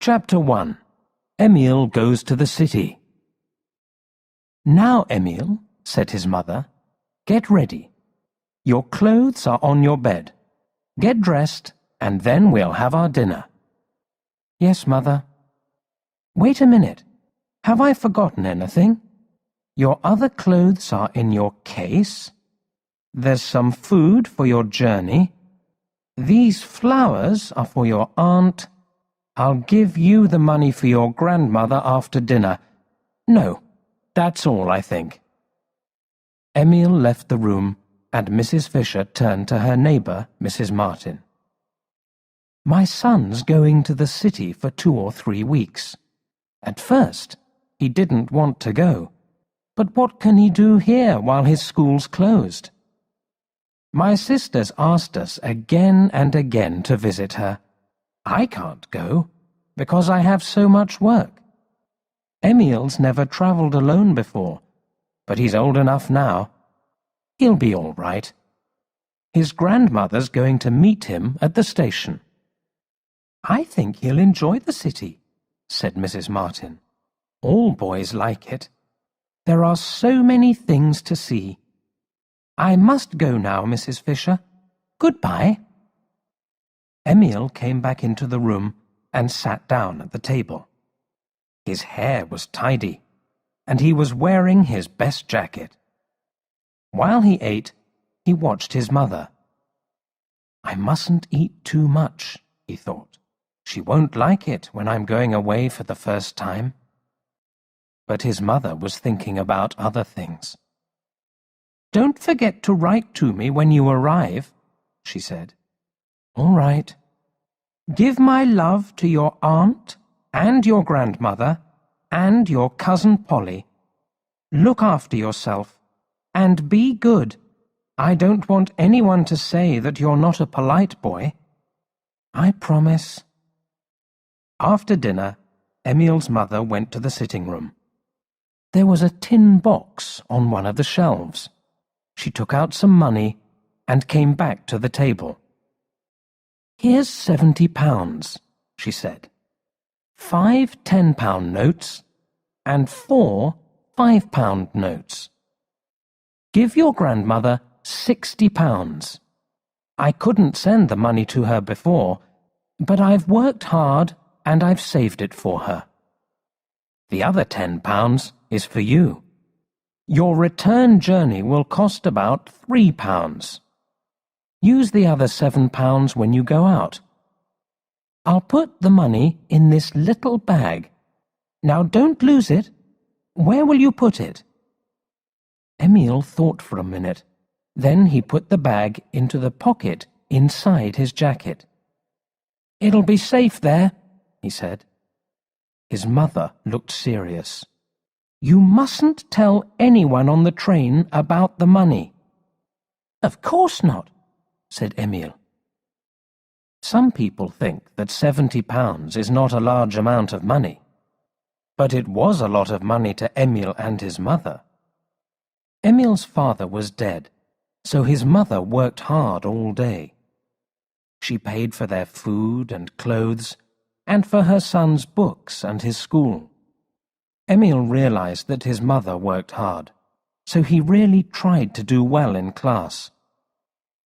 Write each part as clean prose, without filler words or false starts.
Chapter 1. Emil goes to the city. "Now, Emil," said his mother, "get ready. Your clothes are on your bed. Get dressed, and then we'll have our dinner." "Yes, Mother." "Wait a minute. Have I forgotten anything? Your other clothes are in your case. There's some food for your journey. These flowers are for your aunt. I'll give you the money for your grandmother after dinner. No, that's all, I think." Emil left the room, and Mrs. Fisher turned to her neighbour, Mrs. Martin. "My son's going to the city for 2 or 3 weeks. At first, he didn't want to go. But what can he do here while his school's closed? My sister's asked us again and again to visit her. I can't go, because I have so much work. Emil's never travelled alone before, but he's old enough now. He'll be all right. His grandmother's going to meet him at the station." "I think he'll enjoy the city," said Mrs. Martin. "All boys like it. There are so many things to see. I must go now, Mrs. Fisher. Goodbye." Emil came back into the room and sat down at the table. His hair was tidy, and he was wearing his best jacket. While he ate, he watched his mother. "I mustn't eat too much," he thought. "She won't like it when I'm going away for the first time." But his mother was thinking about other things. "Don't forget to write to me when you arrive," she said. "All right. Give my love to your aunt and your grandmother and your cousin Polly. Look after yourself and be good. I don't want anyone to say that you're not a polite boy." "I promise." After dinner, Emil's mother went to the sitting room. There was a tin box on one of the shelves. She took out some money and came back to the table. "Here's £70, she said. 5 £10 notes and 4 £5 notes. Give your grandmother £60. I couldn't send the money to her before, but I've worked hard and I've saved it for her. The other £10 is for you. Your return journey will cost about £3. Use the other £7 when you go out. I'll put the money in this little bag. Now don't lose it. Where will you put it?" Emil thought for a minute. Then he put the bag into the pocket inside his jacket. "It'll be safe there," he said. His mother looked serious. "You mustn't tell anyone on the train about the money." "Of course not," said Emil. Some people think that £70 is not a large amount of money, but it was a lot of money to Emil and his mother. Emil's father was dead, so his mother worked hard all day. She paid for their food and clothes, and for her son's books and his school. Emil realized that his mother worked hard, so he really tried to do well in class.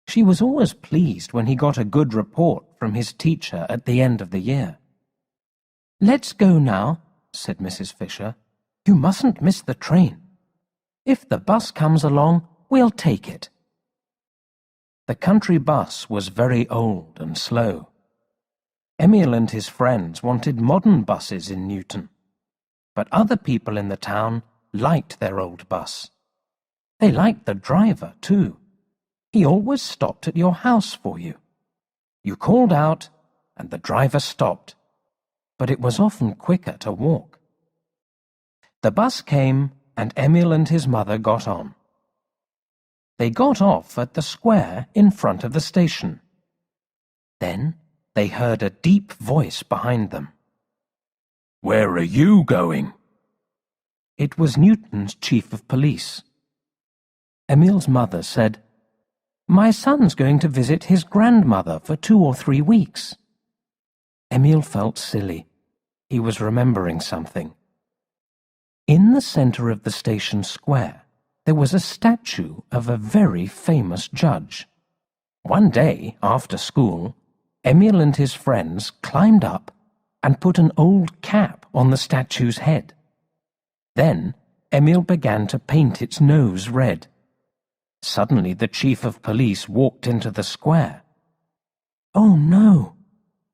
She was always pleased when he got a good report from his teacher at the end of the year. "Let's go now," said Mrs. Fisher. "You mustn't miss the train. If the bus comes along, we'll take it." The country bus was very old and slow. Emil and his friends wanted modern buses in Newton, but other people in the town liked their old bus. They liked the driver, too. He always stopped at your house for you. You called out, and the driver stopped, but it was often quicker to walk. The bus came, and Emil and his mother got on. They got off at the square in front of the station. Then they heard a deep voice behind them. "Where are you going?" It was Newton's chief of police. Emil's mother said, "My son's going to visit his grandmother for 2 or 3 weeks." Emil felt silly. He was remembering something. In the centre of the station square, there was a statue of a very famous judge. One day, after school, Emil and his friends climbed up and put an old cap on the statue's head. Then Emil began to paint its nose red. Suddenly the chief of police walked into the square. "Oh no,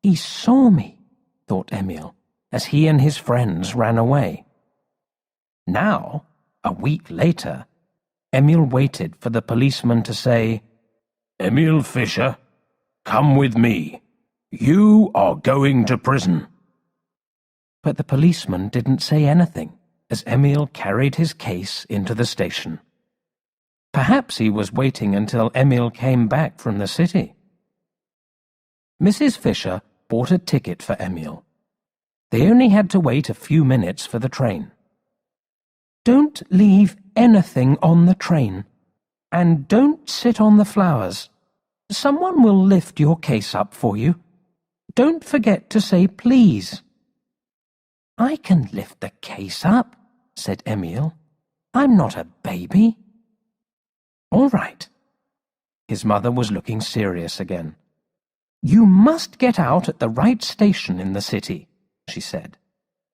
he saw me," thought Emil, as he and his friends ran away. Now, a week later, Emil waited for the policeman to say, "Emil Fischer, come with me. You are going to prison." But the policeman didn't say anything as Emil carried his case into the station. Perhaps he was waiting until Emil came back from the city. Mrs. Fischer bought a ticket for Emil. They only had to wait a few minutes for the train. "Don't leave anything on the train, and don't sit on the flowers. Someone will lift your case up for you. Don't forget to say please." "I can lift the case up," said Emil. "I'm not a baby." "All right." His mother was looking serious again. "You must get out at the right station in the city," she said.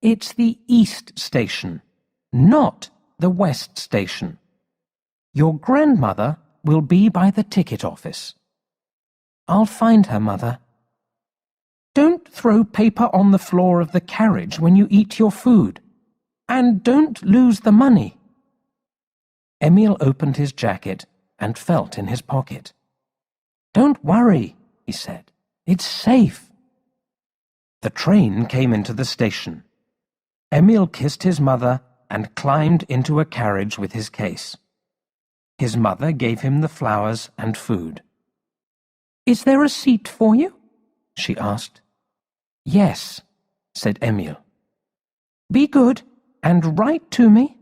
"It's the East Station, not the West Station. Your grandmother will be by the ticket office." "I'll find her, Mother." "Don't throw paper on the floor of the carriage when you eat your food. And don't lose the money." Emil opened his jacket and felt in his pocket. "Don't worry," he said. "It's safe." The train came into the station. Emil kissed his mother and climbed into a carriage with his case. His mother gave him the flowers and food. "Is there a seat for you?" she asked. "Yes," said Emil. "Be good and write to me."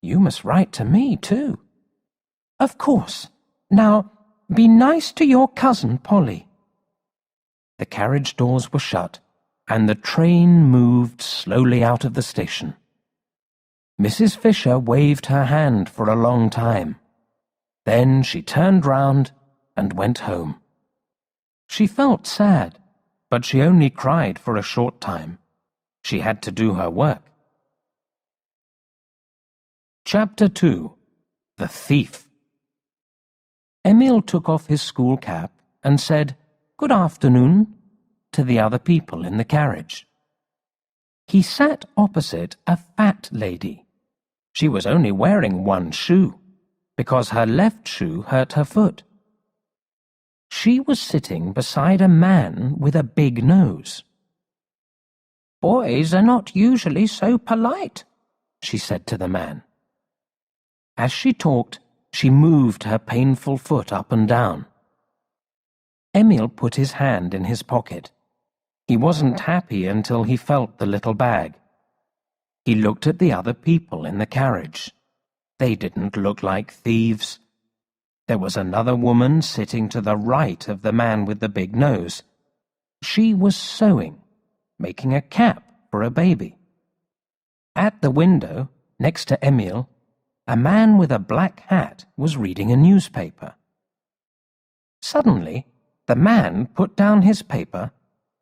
"You must write to me, too." "Of course. Now, be nice to your cousin Polly." The carriage doors were shut, and the train moved slowly out of the station. Mrs. Fischer waved her hand for a long time. Then she turned round and went home. She felt sad, but she only cried for a short time. She had to do her work. Chapter 2. The Thief. Emil took off his school cap and said, "Good afternoon," to the other people in the carriage. He sat opposite a fat lady. She was only wearing one shoe, because her left shoe hurt her foot. She was sitting beside a man with a big nose. "Boys are not usually so polite," she said to the man. As she talked, she moved her painful foot up and down. Emil put his hand in his pocket. He wasn't happy until he felt the little bag. He looked at the other people in the carriage. They didn't look like thieves. There was another woman sitting to the right of the man with the big nose. She was sewing, making a cap for a baby. At the window, next to Emil, a man with a black hat was reading a newspaper. Suddenly, the man put down his paper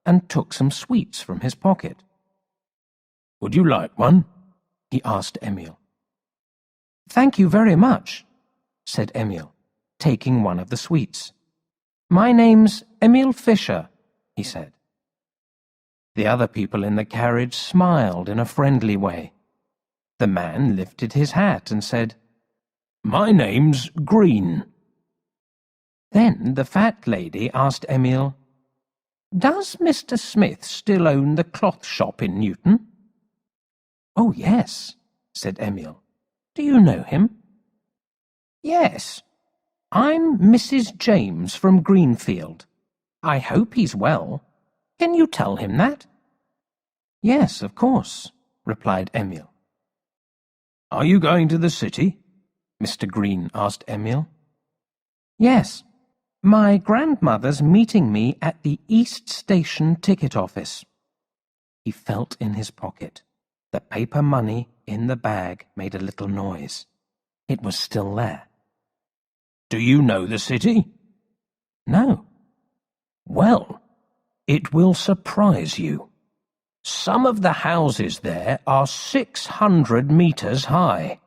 and took some sweets from his pocket. "Would you like one?" he asked Emil. "Thank you very much," said Emil, taking one of the sweets. "My name's Emil Fischer," he said. The other people in the carriage smiled in a friendly way. The man lifted his hat and said, "My name's Green." Then the fat lady asked Emil, "Does Mr. Smith still own the cloth shop in Newton?" "Oh, yes," said Emil. "Do you know him?" "Yes. I'm Mrs. James from Greenfield. I hope he's well. Can you tell him that?" "Yes, of course," replied Emil. "Are you going to the city?" Mr. Green asked Emil. "Yes. My grandmother's meeting me at the East Station ticket office." He felt in his pocket. The paper money in the bag made a little noise. It was still there. "Do you know the city?" "No." "Well, it will surprise you. Some of the houses there are 600 meters high.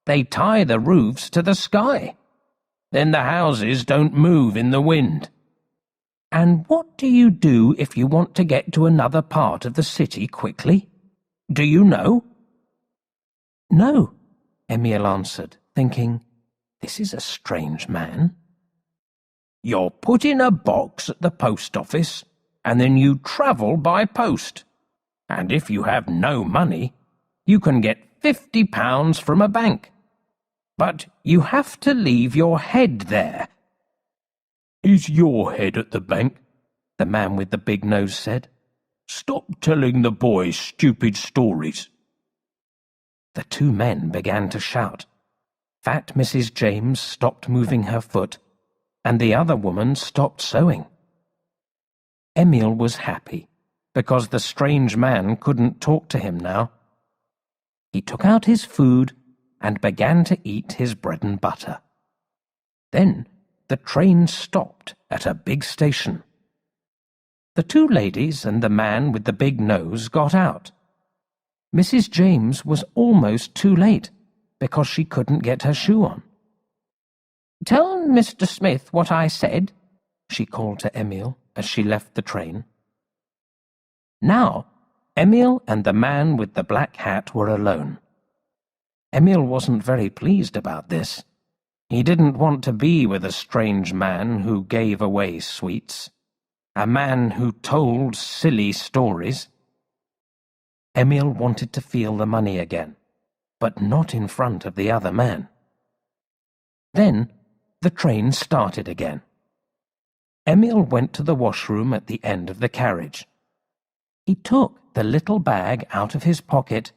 They tie the roofs to the sky. Then the houses don't move in the wind." "And what do you do if you want to get to another part of the city quickly? Do you know?" "No," Emil answered, thinking, this is a strange man. "You're put in a box at the post office, and then you travel by post. And if you have no money, you can get £50 from a bank. But you have to leave your head there." "Is your head at the bank?" the man with the big nose said. "Stop telling the boys stupid stories." The two men began to shout. Fat Mrs. James stopped moving her foot, and the other woman stopped sewing. Emil was happy, because the strange man couldn't talk to him now. He took out his food and began to eat his bread and butter. Then the train stopped at a big station. The two ladies and the man with the big nose got out. Mrs. James was almost too late, because she couldn't get her shoe on. "Tell Mr. Smith what I said," she called to Emil as she left the train. Now, Emil and the man with the black hat were alone. Emil wasn't very pleased about this. He didn't want to be with a strange man who gave away sweets, a man who told silly stories. Emil wanted to feel the money again, but not in front of the other man. Then the train started again. Emil went to the washroom at the end of the carriage. He took the little bag out of his pocket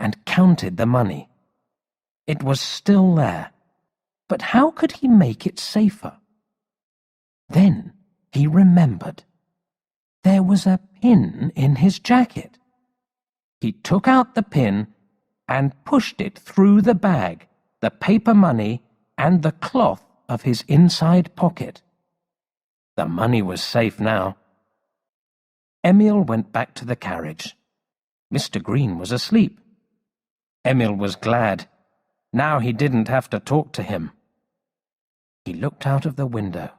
and counted the money. It was still there, but how could he make it safer? Then he remembered. There was a pin in his jacket. He took out the pin and pushed it through the bag, the paper money, and the cloth of his inside pocket. The money was safe now. Emil went back to the carriage. Mr. Green was asleep. Emil was glad. Now he didn't have to talk to him. He looked out of the window.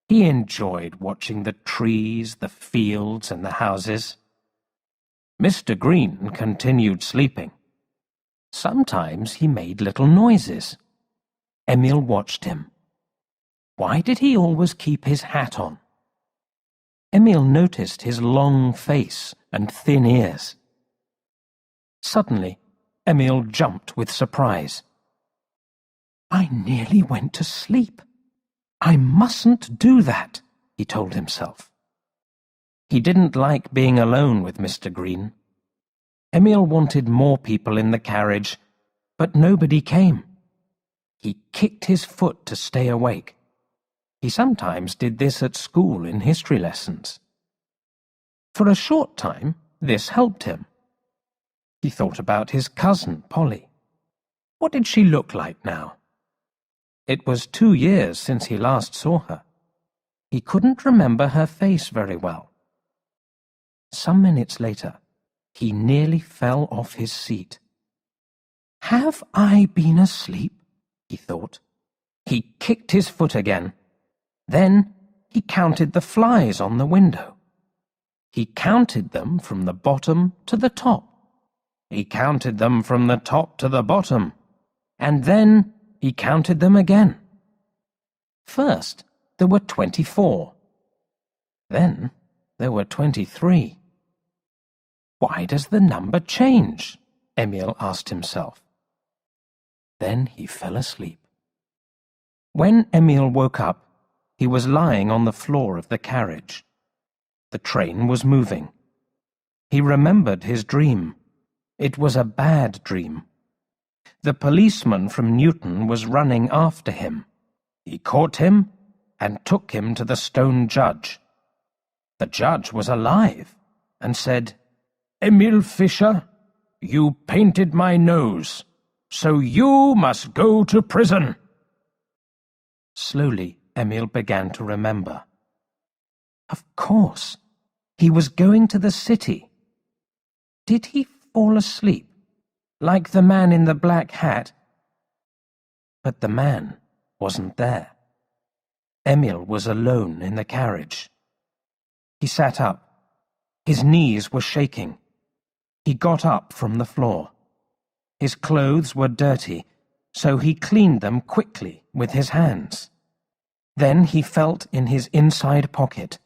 He enjoyed watching the trees, the fields, and the houses. Mr. Green continued sleeping. Sometimes he made little noises. Emil watched him. Why did he always keep his hat on? Emil noticed his long face and thin ears. Suddenly, Emil jumped with surprise. I nearly went to sleep. I mustn't do that, he told himself. He didn't like being alone with Mr. Green. Emil wanted more people in the carriage, but nobody came. He kicked his foot to stay awake. He sometimes did this at school in history lessons. For a short time, this helped him. He thought about his cousin, Polly. What did she look like now? It was 2 years since he last saw her. He couldn't remember her face very well. Some minutes later, he nearly fell off his seat. Have I been asleep? He thought. He kicked his foot again. Then he counted the flies on the window. He counted them from the bottom to the top. He counted them from the top to the bottom. And then he counted them again. First, there were 24. Then there were 23. Why does the number change? Emil asked himself. Then he fell asleep. When Emil woke up, he was lying on the floor of the carriage. The train was moving. He remembered his dream. It was a bad dream. The policeman from Newton was running after him. He caught him and took him to the stone judge. The judge was alive and said, Emil Fischer, you painted my nose, so you must go to prison." Slowly, Emil began to remember. Of course, he was going to the city. Did he fall asleep, like the man in the black hat? But the man wasn't there. Emil was alone in the carriage. He sat up. His knees were shaking. He got up from the floor. His clothes were dirty, so he cleaned them quickly with his hands. Then he felt in his inside pocket.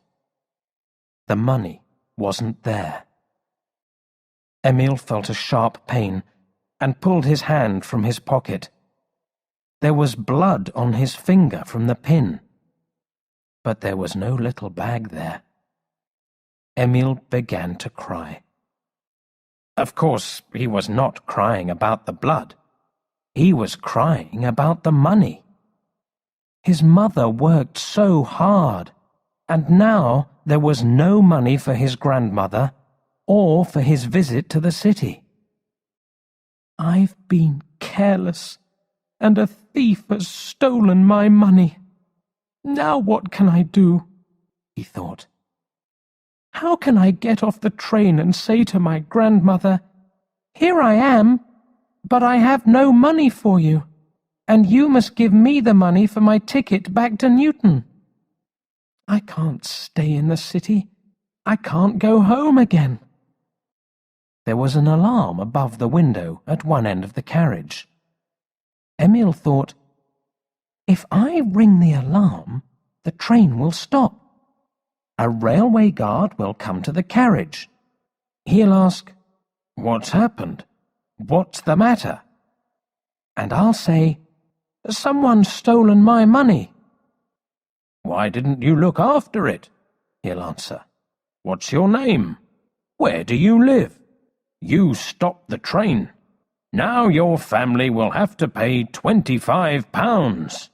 The money wasn't there. Emil felt a sharp pain and pulled his hand from his pocket. There was blood on his finger from the pin. But there was no little bag there. Emil began to cry. Of course, he was not crying about the blood. He was crying about the money. His mother worked so hard, and now there was no money for his grandmother or for his visit to the city. "I've been careless, and a thief has stolen my money. Now what can I do?" he thought. "How can I get off the train and say to my grandmother, 'Here I am, but I have no money for you, and you must give me the money for my ticket back to Newton'? I can't stay in the city. I can't go home again." There was an alarm above the window at one end of the carriage. Emil thought, "If I ring the alarm, the train will stop. A railway guard will come to the carriage. He'll ask, 'What's happened? What's the matter?' And I'll say, 'Someone's stolen my money.' 'Why didn't you look after it?' he'll answer. 'What's your name? Where do you live? You stopped the train. Now your family will have to pay £25.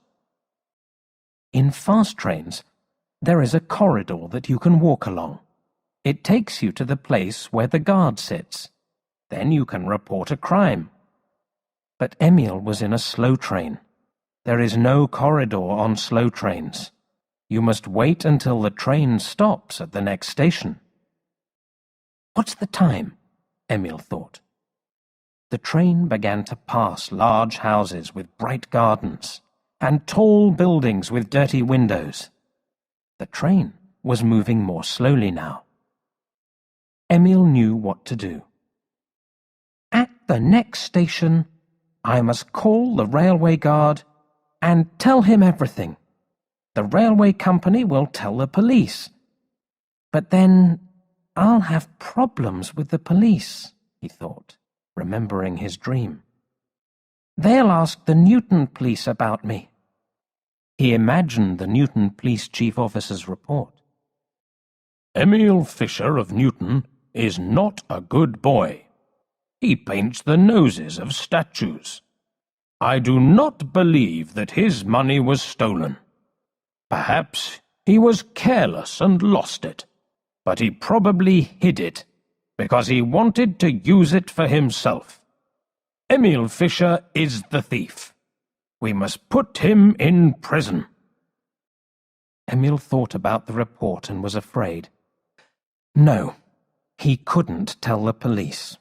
In fast trains, there is a corridor that you can walk along. It takes you to the place where the guard sits. Then you can report a crime. But Emil was in a slow train. There is no corridor on slow trains. You must wait until the train stops at the next station. What's the time? Emil thought. The train began to pass large houses with bright gardens and tall buildings with dirty windows. The train was moving more slowly now. Emil knew what to do. At the next station, I must call the railway guard and tell him everything. The railway company will tell the police. But then I'll have problems with the police, he thought, remembering his dream. They'll ask the Newton police about me. He imagined the Newton police chief officer's report. Emil Fischer of Newton is not a good boy. He paints the noses of statues. I do not believe that his money was stolen. Perhaps he was careless and lost it, but he probably hid it because he wanted to use it for himself. Emil Fischer is the thief. We must put him in prison. Emil thought about the report and was afraid. No, he couldn't tell the police.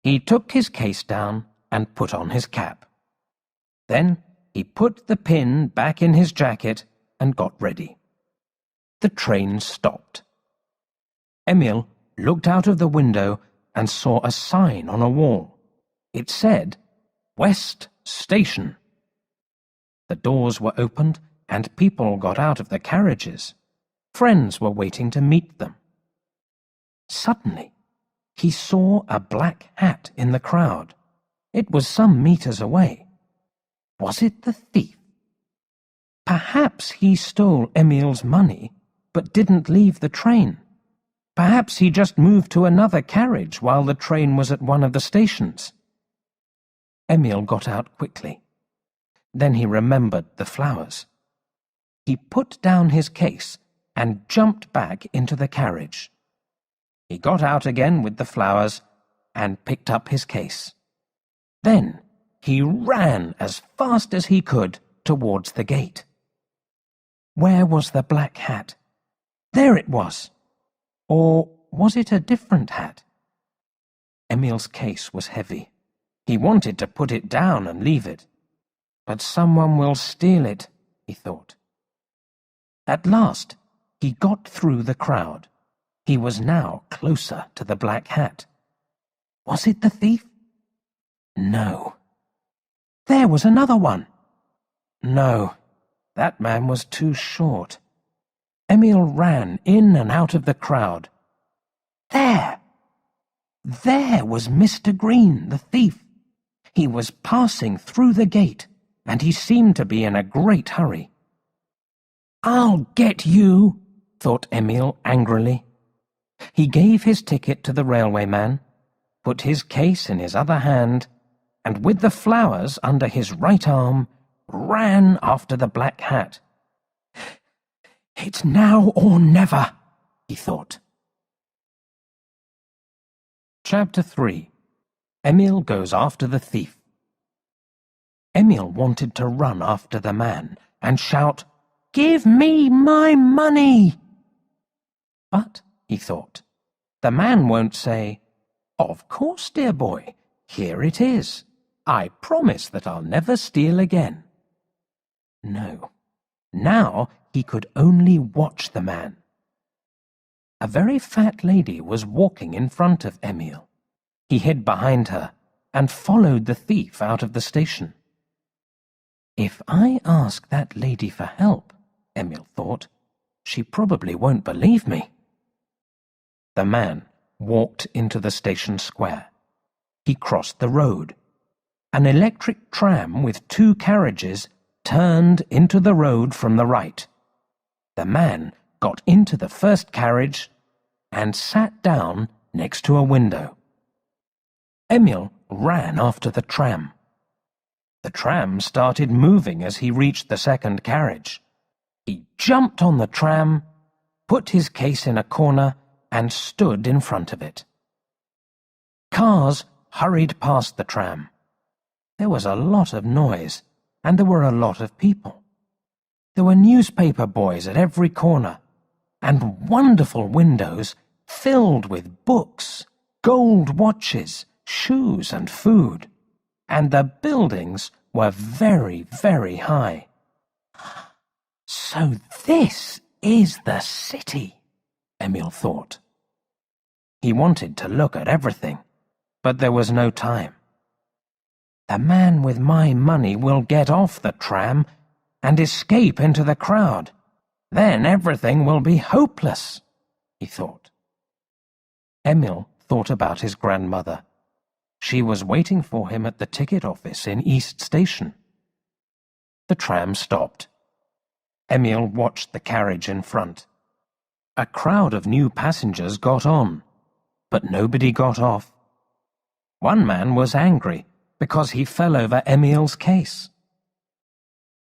He took his case down and put on his cap. Then he put the pin back in his jacket and got ready. The train stopped. Emil looked out of the window and saw a sign on a wall. It said, West Station. The doors were opened and people got out of the carriages. Friends were waiting to meet them. Suddenly, he saw a black hat in the crowd. It was some meters away. Was it the thief? Perhaps he stole Emil's money, but didn't leave the train. Perhaps he just moved to another carriage while the train was at one of the stations. Emil got out quickly. Then he remembered the flowers. He put down his case and jumped back into the carriage. He got out again with the flowers and picked up his case. Then he ran as fast as he could towards the gate. Where was the black hat? There it was. Or was it a different hat? Emil's case was heavy. He wanted to put it down and leave it. But someone will steal it, he thought. At last, he got through the crowd. He was now closer to the black hat. Was it the thief? No. There was another one. No, that man was too short. Emil ran in and out of the crowd. There! There was Mr. Green, the thief. He was passing through the gate, and he seemed to be in a great hurry. "I'll get you," thought Emil angrily. He gave his ticket to the railway man, put his case in his other hand, and with the flowers under his right arm, ran after the black hat. "It's now or never," he thought. Chapter 3. Emil goes after the thief. Emil wanted to run after the man and shout, "Give me my money!" But, he thought, the man won't say, "Of course, dear boy, here it is. I promise that I'll never steal again." No, now he could only watch the man. A very fat lady was walking in front of Emil. He hid behind her and followed the thief out of the station. If I ask that lady for help, Emil thought, she probably won't believe me. The man walked into the station square. He crossed the road. An electric tram with 2 carriages turned into the road from the right. The man got into the first carriage and sat down next to a window. Emil ran after the tram. The tram started moving as he reached the second carriage. He jumped on the tram, put his case in a corner, and stood in front of it. Cars hurried past the tram. There was a lot of noise, and there were a lot of people. There were newspaper boys at every corner, and wonderful windows filled with books, gold watches, shoes and food, and the buildings were very, very high. So this is the city, Emil thought. He wanted to look at everything, but there was no time. The man with my money will get off the tram and escape into the crowd. Then everything will be hopeless, he thought. Emil thought about his grandmother. She was waiting for him at the ticket office in East Station. The tram stopped. Emil watched the carriage in front. A crowd of new passengers got on, but nobody got off. One man was angry because he fell over Emil's case.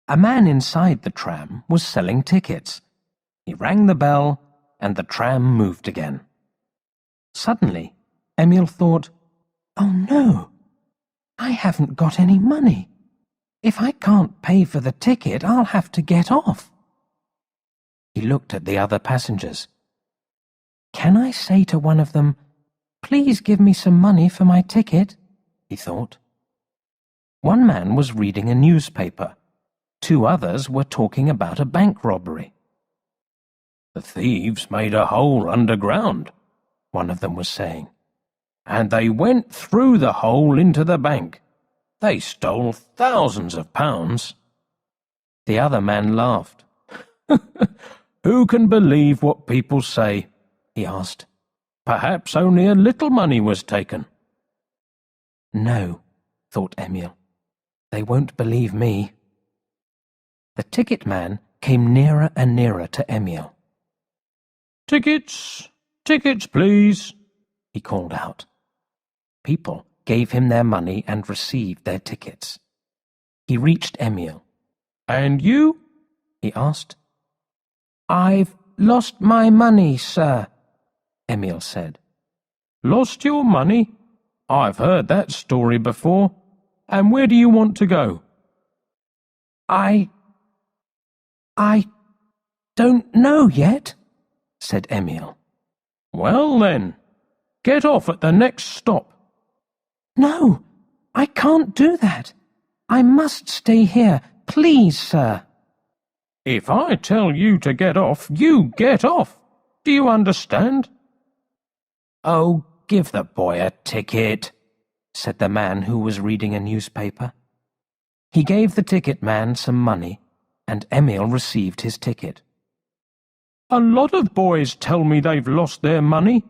A man inside the tram was selling tickets. He rang the bell, and the tram moved again. Suddenly, Emil thought, "Oh no, I haven't got any money. If I can't pay for the ticket, I'll have to get off." He looked at the other passengers. "Can I say to one of them, 'Please give me some money for my ticket'?" he thought. One man was reading a newspaper. 2 others were talking about a bank robbery. "The thieves made a hole underground," one of them was saying, "and they went through the hole into the bank. They stole thousands of pounds." The other man laughed. "Who can believe what people say?" he asked. "Perhaps only a little money was taken." No, thought Emil. They won't believe me. The ticket man came nearer and nearer to Emil. "Tickets, tickets, please," he called out. People gave him their money and received their tickets. He reached Emil. "And you?" he asked. "I've lost my money, sir," Emil said. Lost your money? I've heard that story before. And where do you want to go? I don't know yet, said Emil. Well then, get off at the next stop. No, I can't do that. I must stay here, please, sir. If I tell you to get off, you get off. Do you understand? Oh, give the boy a ticket, said the man who was reading a newspaper. He gave the ticket man some money, and Emil received his ticket. A lot of boys tell me they've lost their money,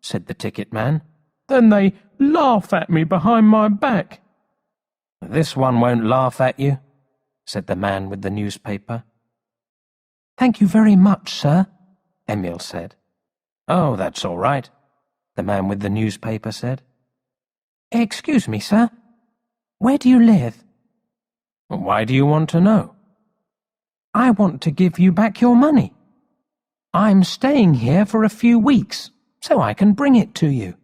said the ticket man. Then they laugh at me behind my back. This one won't laugh at you, said the man with the newspaper. Thank you very much, sir, Emil said. Oh, that's all right, the man with the newspaper said. Excuse me, sir. Where do you live? Why do you want to know? I want to give you back your money. I'm staying here for a few weeks, so I can bring it to you.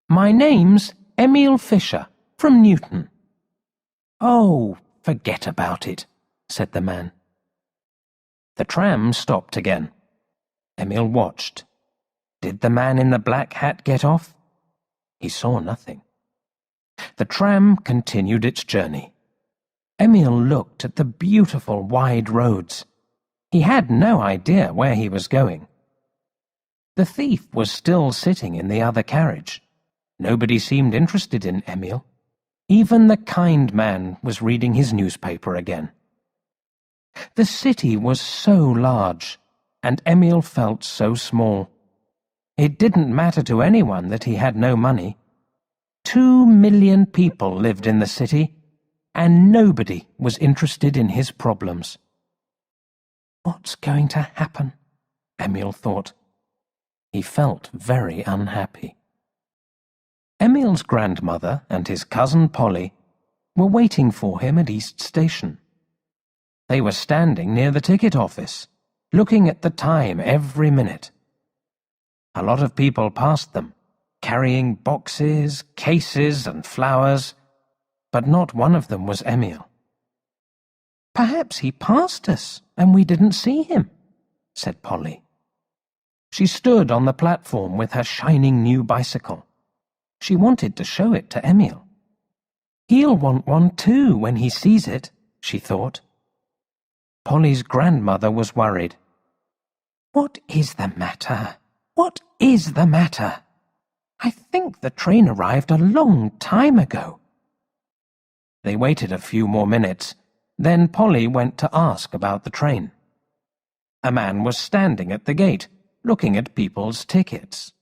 My name's Emil Fisher, from Newton. Oh, forget about it, said the man. The tram stopped again. Emil watched. Did the man in the black hat get off? He saw nothing. The tram continued its journey. Emil looked at the beautiful wide roads. He had no idea where he was going. The thief was still sitting in the other carriage. Nobody seemed interested in Emil. Even the kind man was reading his newspaper again. The city was so large, and Emil felt so small. It didn't matter to anyone that he had no money. 2 million people lived in the city, and nobody was interested in his problems. What's going to happen? Emil thought. He felt very unhappy. Emil's grandmother and his cousin Polly were waiting for him at East Station. They were standing near the ticket office, looking at the time every minute. A lot of people passed them, carrying boxes, cases, and flowers, but not one of them was Emil. Perhaps he passed us, and we didn't see him, said Polly. She stood on the platform with her shining new bicycle. She wanted to show it to Emil. He'll want one too when he sees it, she thought. Polly's grandmother was worried. What is the matter? What is the matter? I think the train arrived a long time ago. They waited a few more minutes. Then Polly went to ask about the train. A man was standing at the gate, looking at people's tickets.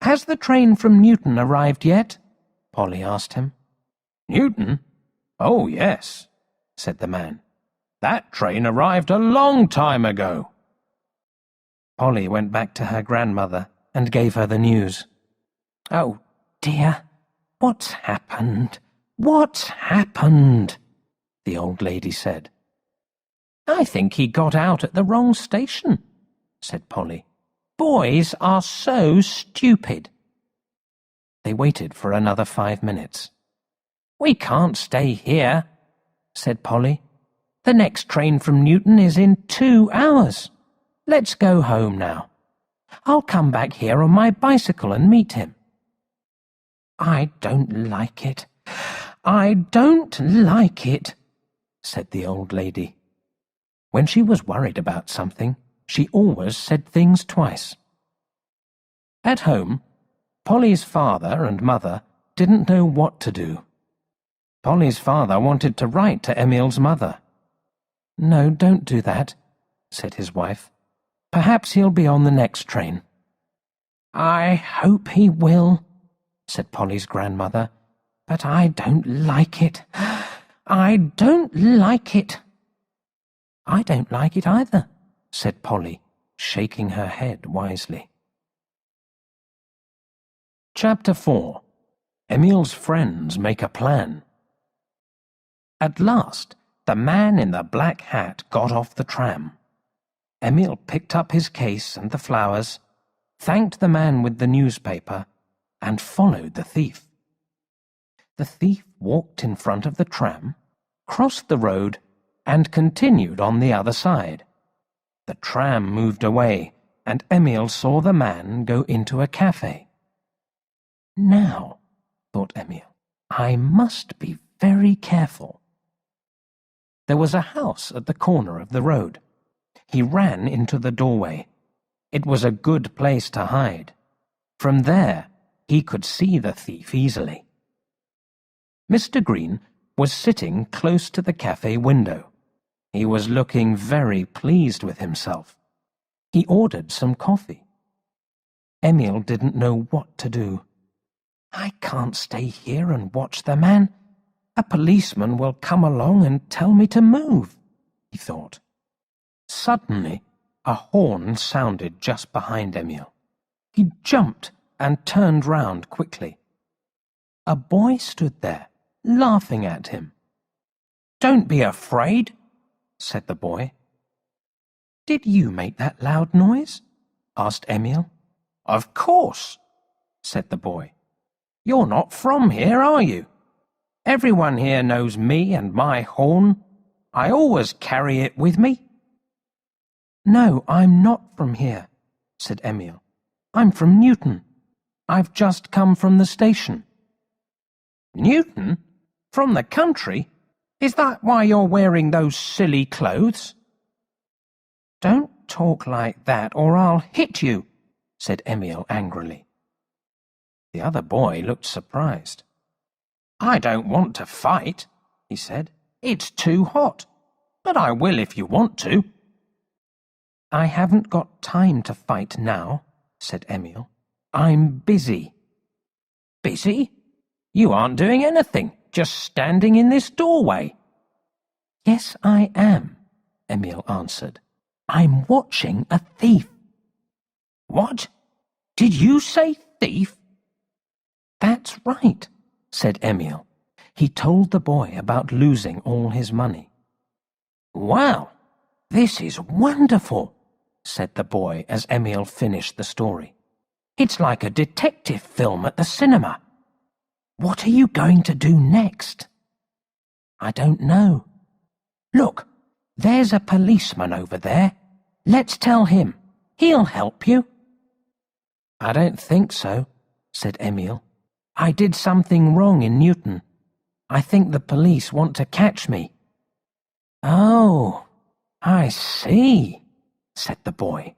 Has the train from Newton arrived yet? Polly asked him. Newton? Oh, yes, said the man. That train arrived a long time ago. Polly went back to her grandmother and gave her the news. Oh, dear, what's happened? What's happened? The old lady said. I think he got out at the wrong station, said Polly. Boys are so stupid. They waited for another 5 minutes. We can't stay here, said Polly. The next train from Newton is in 2 hours. Let's go home now. I'll come back here on my bicycle and meet him. I don't like it. I don't like it, said the old lady. When she was worried about something, she always said things twice. At home, Polly's father and mother didn't know what to do. Polly's father wanted to write to Emil's mother. No, don't do that, said his wife. Perhaps he'll be on the next train. I hope he will, said Polly's grandmother, but I don't like it. I don't like it. I don't like it either, said Polly, shaking her head wisely. Chapter 4. Emil's friends make a plan. At last, the man in the black hat got off the tram. Emil picked up his case and the flowers, thanked the man with the newspaper, and followed the thief. The thief walked in front of the tram, crossed the road, and continued on the other side. The tram moved away, and Emil saw the man go into a cafe. Now, thought Emil, I must be very careful. There was a house at the corner of the road. He ran into the doorway. It was a good place to hide. From there, he could see the thief easily. Mr. Green was sitting close to the cafe window. He was looking very pleased with himself. He ordered some coffee. Emil didn't know what to do. I can't stay here and watch the man. A policeman will come along and tell me to move, he thought. Suddenly, a horn sounded just behind Emil. He jumped and turned round quickly. A boy stood there, laughing at him. "Don't be afraid," said the boy. "Did you make that loud noise?" asked Emil. "Of course," said the boy. "You're not from here, are you? Everyone here knows me and my horn. I always carry it with me." "No, I'm not from here," said Emil. "I'm from Newton. I've just come from the station." "Newton? From the country? Is that why you're wearing those silly clothes?" "Don't talk like that or I'll hit you," said Emil angrily. The other boy looked surprised. "I don't want to fight," he said. "It's too hot. But I will if you want to." "I haven't got time to fight now," said Emil. "I'm busy." "Busy? You aren't doing anything, just standing in this doorway." "Yes, I am," Emil answered. "I'm watching a thief." "What? Did you say thief?" "That's right," said Emil. He told the boy about losing all his money. "Wow, this is wonderful," said the boy as Emil finished the story. "It's like a detective film at the cinema. What are you going to do next?" "I don't know." "Look, there's a policeman over there. Let's tell him. He'll help you." "I don't think so," said Emil. "I did something wrong in Newton. I think the police want to catch me." "Oh, I see," said the boy.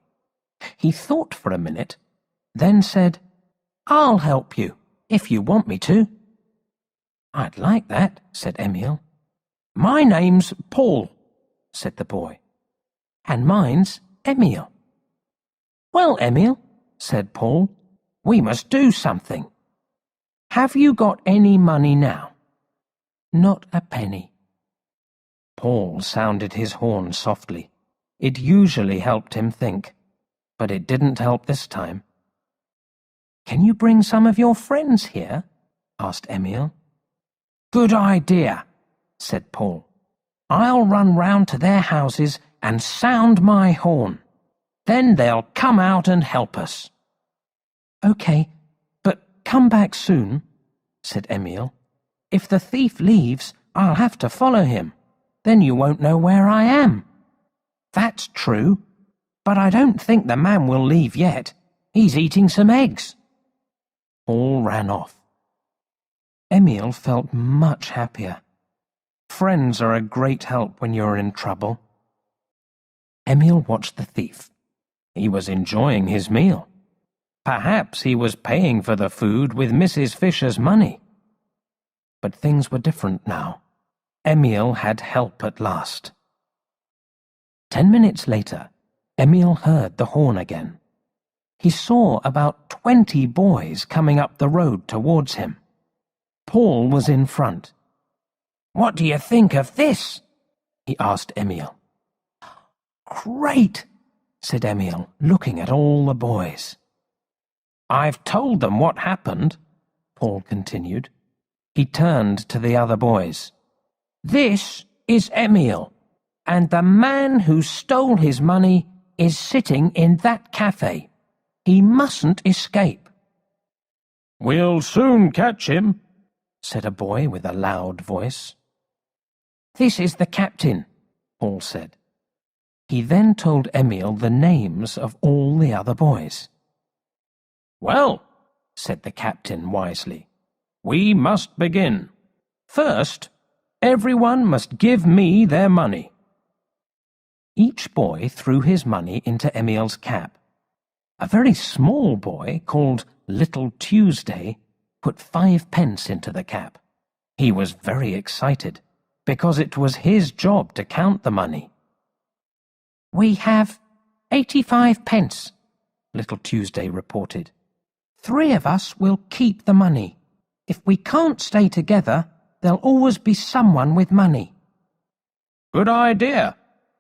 He thought for a minute, then said, "I'll help you, if you want me to." "I'd like that," said Emil. "My name's Paul," said the boy. "And mine's Emil." "Well, Emil," said Paul, "we must do something. Have you got any money now?" "Not a penny." Paul sounded his horn softly. It usually helped him think, but it didn't help this time. "Can you bring some of your friends here?" asked Emil. "Good idea," said Paul. "I'll run round to their houses and sound my horn. Then they'll come out and help us." "Okay, but come back soon," said Emil. "If the thief leaves, I'll have to follow him. Then you won't know where I am." "That's true, but I don't think the man will leave yet. He's eating some eggs." Paul ran off. Emil felt much happier. Friends are a great help when you're in trouble. Emil watched the thief. He was enjoying his meal. Perhaps he was paying for the food with Mrs. Fisher's money. But things were different now. Emil had help at last. 10 minutes later, Emil heard the horn again. He saw about 20 boys coming up the road towards him. Paul was in front. "What do you think of this?" he asked Emil. "Great," said Emil, looking at all the boys. "I've told them what happened," Paul continued. He turned to the other boys. "This is Emil, and the man who stole his money is sitting in that cafe. He mustn't escape." "We'll soon catch him," said a boy with a loud voice. "This is the captain," Paul said. He then told Emil the names of all the other boys. "Well," said the captain wisely, "we must begin. First, everyone must give me their money." Each boy threw his money into Emil's cap. A very small boy, called Little Tuesday, put 5 pence into the cap. He was very excited, because it was his job to count the money. "We have 85 pence, Little Tuesday reported. "3 of us will keep the money. If we can't stay together, there'll always be someone with money." "Good idea,"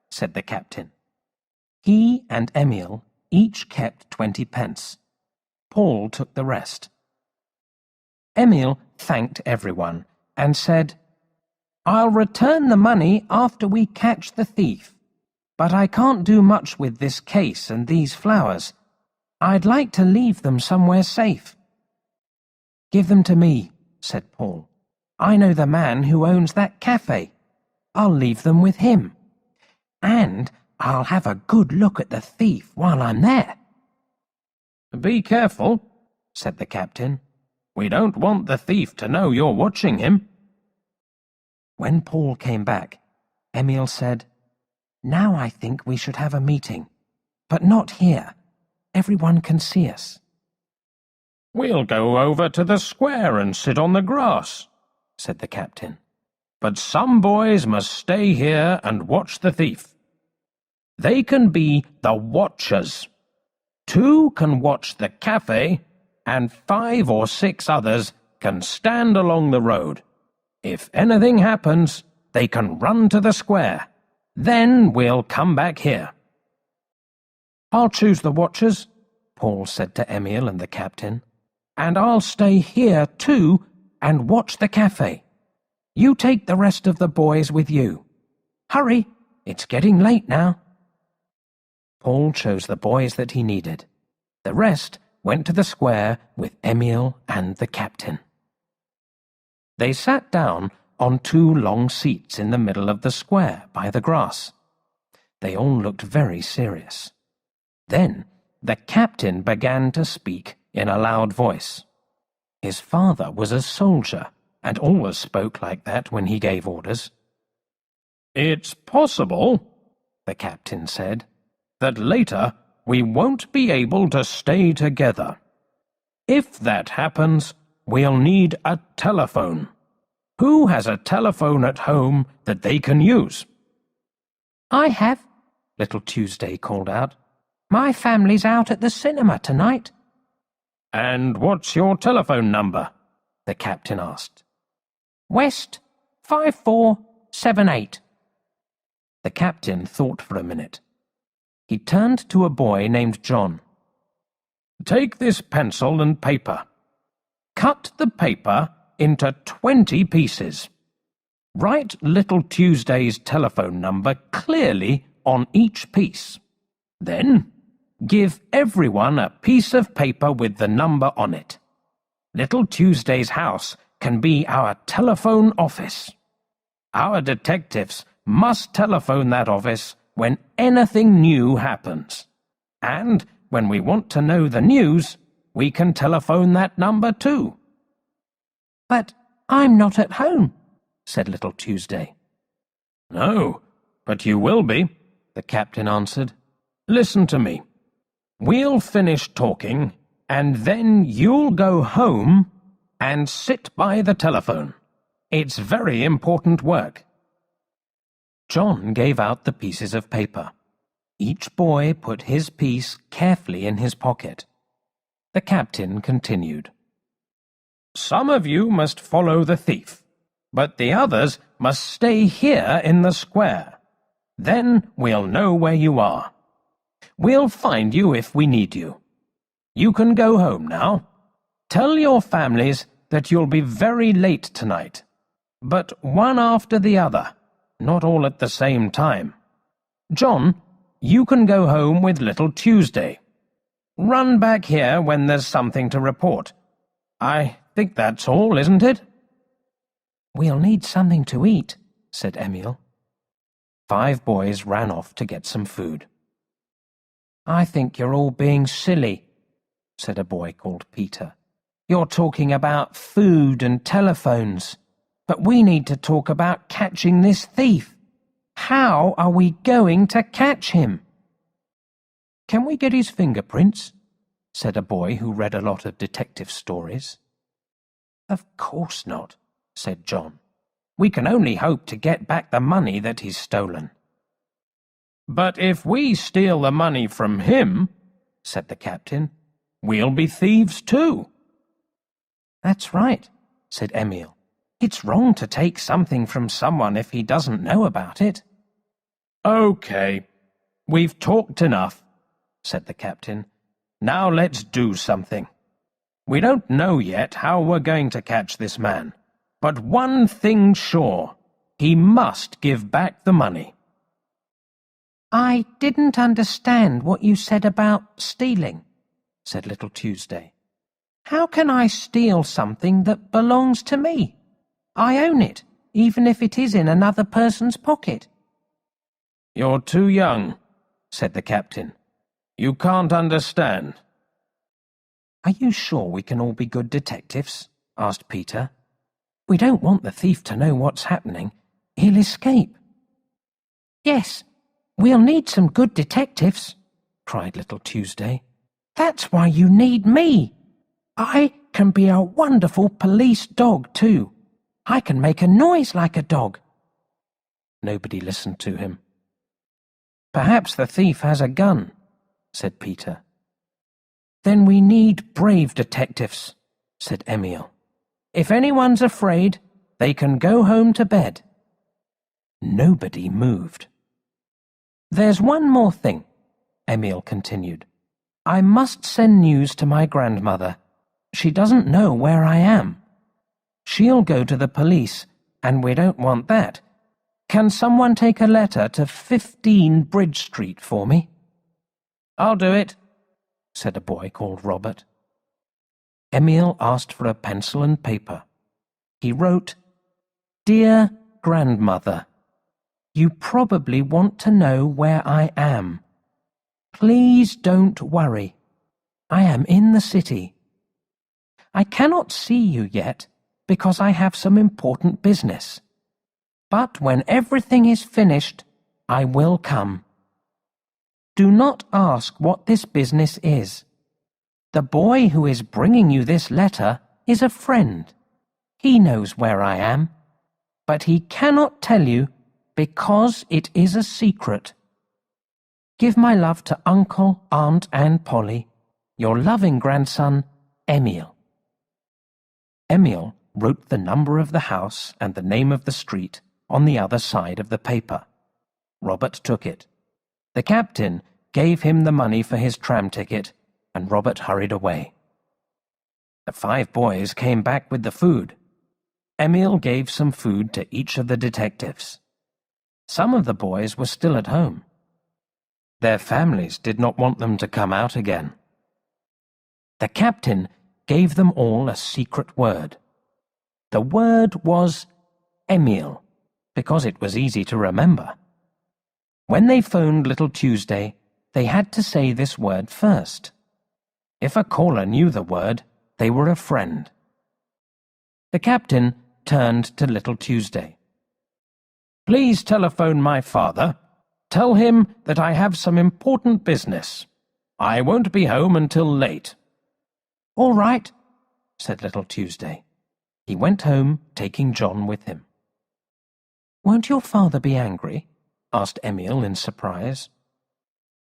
said the captain. He and Emil each kept 20 pence. Paul took the rest. Emil thanked everyone and said, "I'll return the money after we catch the thief, but I can't do much with this case and these flowers. I'd like to leave them somewhere safe." "Give them to me," said Paul. "I know the man who owns that cafe. I'll leave them with him. And I'll have a good look at the thief while I'm there." "Be careful," said the captain. "We don't want the thief to know you're watching him." When Paul came back, Emil said, "Now I think we should have a meeting, but not here. Everyone can see us." "We'll go over to the square and sit on the grass," said the captain. "But some boys must stay here and watch the thief. They can be the watchers. 2 can watch the cafe, and 5 or 6 others can stand along the road. If anything happens, they can run to the square. Then we'll come back here." "I'll choose the watchers," Paul said to Emil and the captain. "And I'll stay here too and watch the cafe. You take the rest of the boys with you. Hurry, it's getting late now." Paul chose the boys that he needed. The rest went to the square with Emil and the captain. They sat down on 2 long seats in the middle of the square by the grass. They all looked very serious. Then the captain began to speak in a loud voice. His father was a soldier and always spoke like that when he gave orders. "It's possible," the captain said, "that later we won't be able to stay together. If that happens, we'll need a telephone. Who has a telephone at home that they can use?" "I have," Little Tuesday called out. "My family's out at the cinema tonight." "And what's your telephone number?" the captain asked. "West 5478. The captain thought for a minute. He turned to a boy named John. "Take this pencil and paper. Cut the paper into 20 pieces. Write Little Tuesday's telephone number clearly on each piece. Then give everyone a piece of paper with the number on it. Little Tuesday's house can be our telephone office. Our detectives must telephone that office when anything new happens. And when we want to know the news, we can telephone that number too." "But I'm not at home," said Little Tuesday. "No, but you will be," the captain answered. "Listen to me. We'll finish talking, and then you'll go home and sit by the telephone. It's very important work." John gave out the pieces of paper. Each boy put his piece carefully in his pocket. The captain continued. "Some of you must follow the thief, but the others must stay here in the square. Then we'll know where you are. We'll find you if we need you. You can go home now. Tell your families that you'll be very late tonight, but one after the other, not all at the same time. John, you can go home with Little Tuesday. Run back here when there's something to report. I think that's all, isn't it?" "We'll need something to eat," said Emil. 5 boys ran off to get some food. "I think you're all being silly," said a boy called Peter. "You're talking about food and telephones, but we need to talk about catching this thief. How are we going to catch him?" "Can we get his fingerprints?" said a boy who read a lot of detective stories. "Of course not," said John. "We can only hope to get back the money that he's stolen." "But if we steal the money from him," said the captain, "we'll be thieves too." "That's right," said Emil. "It's wrong to take something from someone if he doesn't know about it." "Okay, we've talked enough," said the captain. "Now let's do something. We don't know yet how we're going to catch this man, but one thing's sure, he must give back the money." "I didn't understand what you said about stealing," said Little Tuesday. "How can I steal something that belongs to me? I own it, even if it is in another person's pocket." "You're too young," said the captain. "You can't understand." "Are you sure we can all be good detectives?" asked Peter. "We don't want the thief to know what's happening. He'll escape." "Yes, we'll need some good detectives," cried Little Tuesday. "That's why you need me. I can be a wonderful police dog, too. I can make a noise like a dog." Nobody listened to him. "Perhaps the thief has a gun," said Peter. "Then we need brave detectives," said Emil. "If anyone's afraid, they can go home to bed." Nobody moved. "There's one more thing," Emil continued. "I must send news to my grandmother. She doesn't know where I am. She'll go to the police, and we don't want that. Can someone take a letter to 15 Bridge Street for me?" "I'll do it," said a boy called Robert. Emil asked for a pencil and paper. He wrote, "Dear Grandmother, you probably want to know where I am. Please don't worry. I am in the city. I cannot see you yet because I have some important business. But when everything is finished, I will come. Do not ask what this business is. The boy who is bringing you this letter is a friend. He knows where I am, but he cannot tell you because it is a secret. Give my love to Uncle, Aunt, and Polly. Your loving grandson, Emil." Emil wrote the number of the house and the name of the street on the other side of the paper. Robert took it. The captain gave him the money for his tram ticket, and Robert hurried away. The 5 boys came back with the food. Emil gave some food to each of the detectives. Some of the boys were still at home. Their families did not want them to come out again. The captain gave them all a secret word. The word was Emil, because it was easy to remember. When they phoned Little Tuesday, they had to say this word first. If a caller knew the word, they were a friend. The captain turned to Little Tuesday. "Please telephone my father. Tell him that I have some important business. I won't be home until late." "All right," said Little Tuesday. He went home, taking John with him. "Won't your father be angry?" asked Emil in surprise.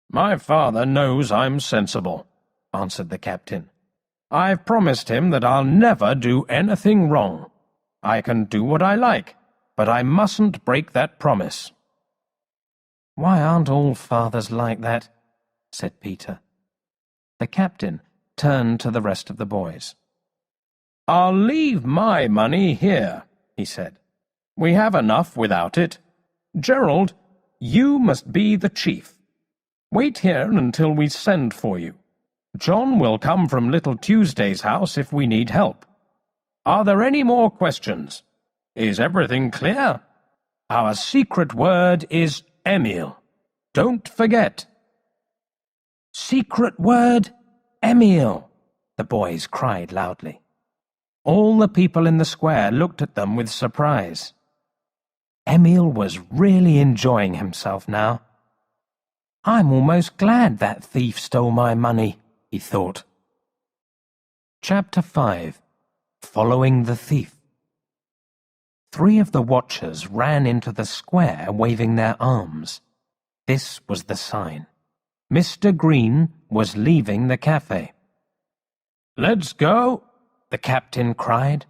"My father knows I'm sensible," answered the captain. "I've promised him that I'll never do anything wrong. I can do what I like, but I mustn't break that promise." "Why aren't all fathers like that?" said Peter. The captain turned to the rest of the boys. "I'll leave my money here," he said. "We have enough without it. Gerald, you must be the chief. Wait here until we send for you. John will come from Little Tuesday's house if we need help. Are there any more questions? Is everything clear? Our secret word is Emil. Don't forget." "Secret word, Emil," the boys cried loudly. All the people in the square looked at them with surprise. Emil was really enjoying himself now. "I'm almost glad that thief stole my money," he thought. Chapter 5. Following the Thief. 3 of the watchers ran into the square waving their arms. This was the sign. Mr. Green was leaving the cafe. "Let's go," the captain cried,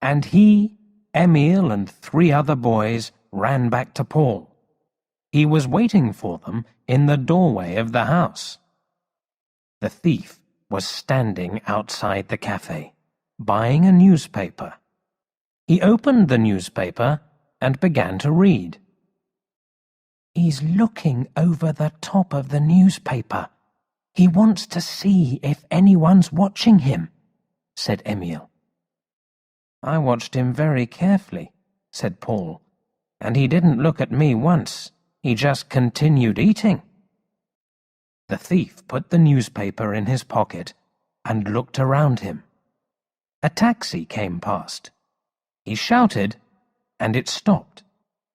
and he, Emil, and 3 other boys ran back to Paul. He was waiting for them in the doorway of the house. The thief was standing outside the cafe, buying a newspaper. He opened the newspaper and began to read. "He's looking over the top of the newspaper. He wants to see if anyone's watching him," said Emil. "I watched him very carefully," said Paul, "and he didn't look at me once. He just continued eating." The thief put the newspaper in his pocket and looked around him. A taxi came past. He shouted, and it stopped.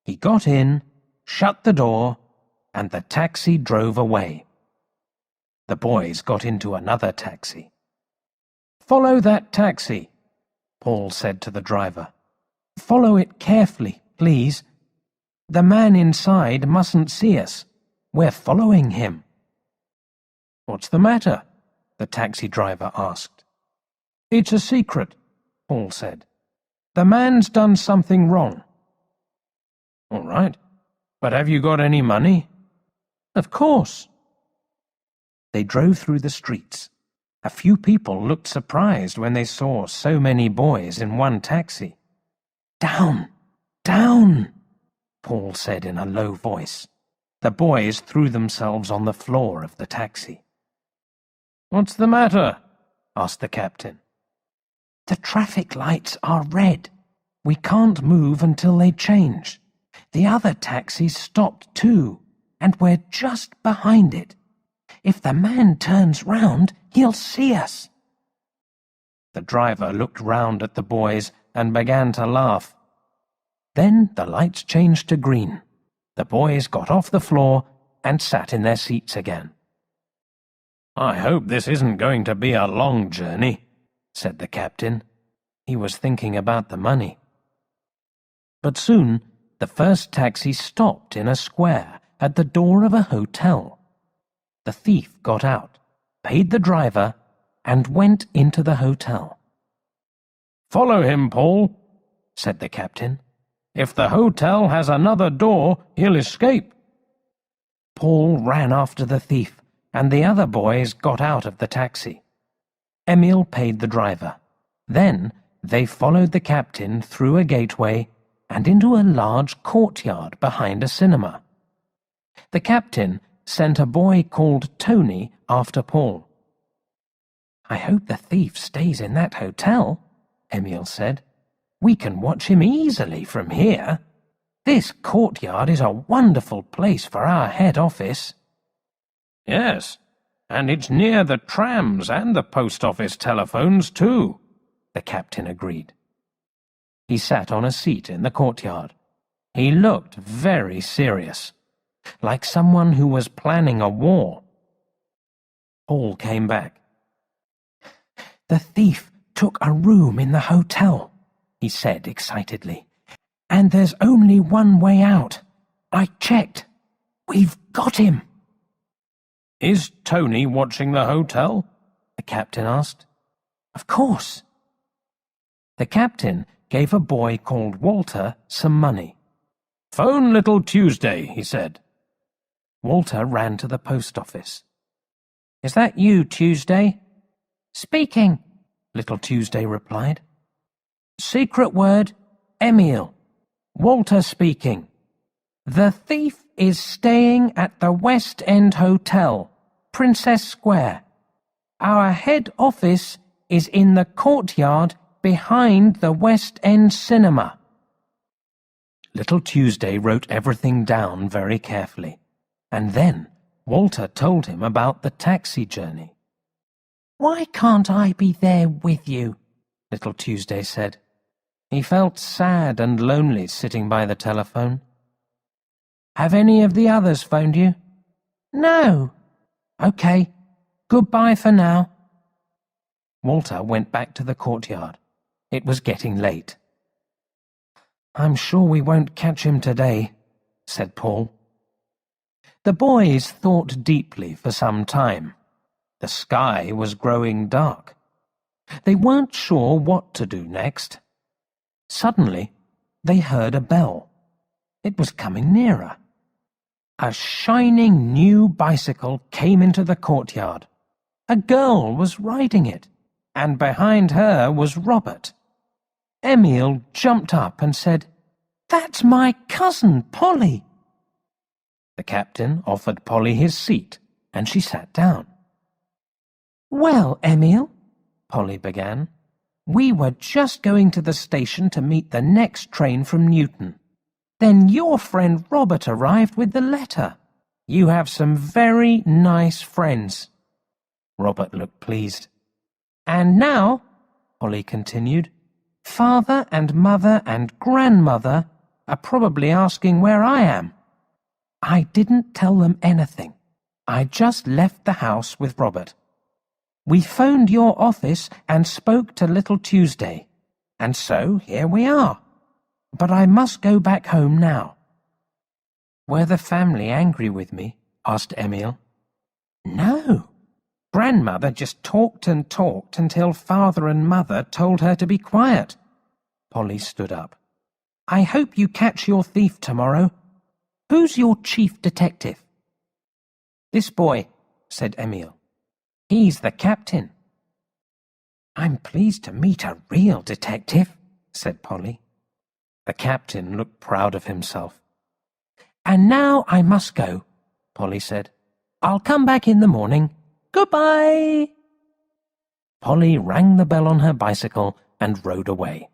He got in, shut the door, and the taxi drove away. The boys got into another taxi. "Follow that taxi," Paul said to the driver. "Follow it carefully, please. The man inside mustn't see us. We're following him." "What's the matter?" the taxi driver asked. "It's a secret," Paul said. "The man's done something wrong." "All right. But have you got any money?" "Of course." They drove through the streets. A few people looked surprised when they saw so many boys in one taxi. "Down! Down!" Paul said in a low voice. The boys threw themselves on the floor of the taxi. "What's the matter?" asked the captain. "The traffic lights are red. We can't move until they change. The other taxi's stopped too, and we're just behind it. If the man turns round, he'll see us." The driver looked round at the boys and began to laugh. Then the lights changed to green. The boys got off the floor and sat in their seats again. "I hope this isn't going to be a long journey," said the captain. He was thinking about the money. But soon the first taxi stopped in a square at the door of a hotel. The thief got out, paid the driver, and went into the hotel. "Follow him, Paul," said the captain. "If the hotel has another door, he'll escape." Paul ran after the thief, and the other boys got out of the taxi. Emil paid the driver. Then they followed the captain through a gateway and into a large courtyard behind a cinema. The captain sent a boy called Tony after Paul. "I hope the thief stays in that hotel," Emil said. "We can watch him easily from here. This courtyard is a wonderful place for our head office." "Yes, and it's near the trams and the post office telephones too," the captain agreed. He sat on a seat in the courtyard. He looked very serious, like someone who was planning a war. Paul came back. "The thief took a room in the hotel," he said excitedly. "And there's only one way out. I checked. We've got him." "Is Tony watching the hotel?" the captain asked. "Of course." The captain gave a boy called Walter some money. "Phone Little Tuesday," he said. Walter ran to the post office. "Is that you, Tuesday?" "Speaking," Little Tuesday replied. "Secret word, Emil. Walter speaking. The thief is staying at the West End Hotel, Princess Square. Our head office is in the courtyard behind the West End Cinema." Little Tuesday wrote everything down very carefully, and then Walter told him about the taxi journey. "Why can't I be there with you?" Little Tuesday said. He felt sad and lonely sitting by the telephone. "Have any of the others phoned you?" "No." "Okay, goodbye for now." Walter went back to the courtyard. It was getting late. "I'm sure we won't catch him today," said Paul. The boys thought deeply for some time. The sky was growing dark. They weren't sure what to do next. Suddenly, they heard a bell. It was coming nearer. A shining new bicycle came into the courtyard. A girl was riding it, and behind her was Robert. Emil jumped up and said, "That's my cousin, Polly." The captain offered Polly his seat, and she sat down. "Well, Emil," Polly began, "we were just going to the station to meet the next train from Newton. Then your friend Robert arrived with the letter. You have some very nice friends." Robert looked pleased. "And now," Polly continued, "Father and Mother and Grandmother are probably asking where I am. I didn't tell them anything. I just left the house with Robert. We phoned your office and spoke to Little Tuesday, and so here we are. But I must go back home now." "Were the family angry with me?" asked Emil. "No. Grandmother just talked and talked until Father and Mother told her to be quiet." Polly stood up. "I hope you catch your thief tomorrow. Who's your chief detective?" "This boy," said Emil. "He's the captain." "I'm pleased to meet a real detective," said Polly. The captain looked proud of himself. "And now I must go," Polly said. "I'll come back in the morning. Goodbye." Polly rang the bell on her bicycle and rode away.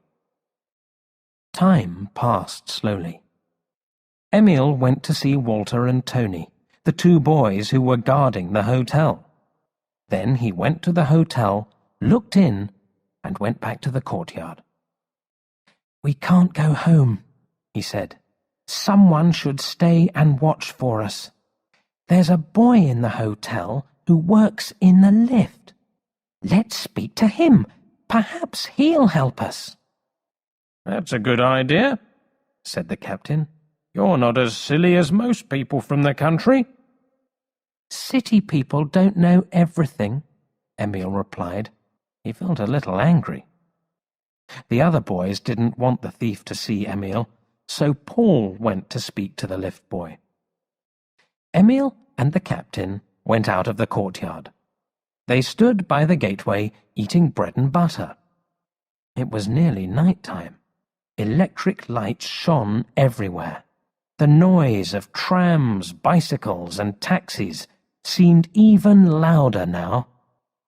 Time passed slowly. Emil went to see Walter and Tony, the two boys who were guarding the hotel. Then he went to the hotel, looked in, and went back to the courtyard. "We can't go home," he said. "Someone should stay and watch for us. There's a boy in the hotel who works in the lift. Let's speak to him. Perhaps he'll help us." "That's a good idea," said the captain. "You're not as silly as most people from the country." "City people don't know everything," Emil replied. He felt a little angry. The other boys didn't want the thief to see Emil, so Paul went to speak to the lift boy. Emil and the captain went out of the courtyard. They stood by the gateway eating bread and butter. It was nearly night time. Electric lights shone everywhere. The noise of trams, bicycles, and taxis seemed even louder now.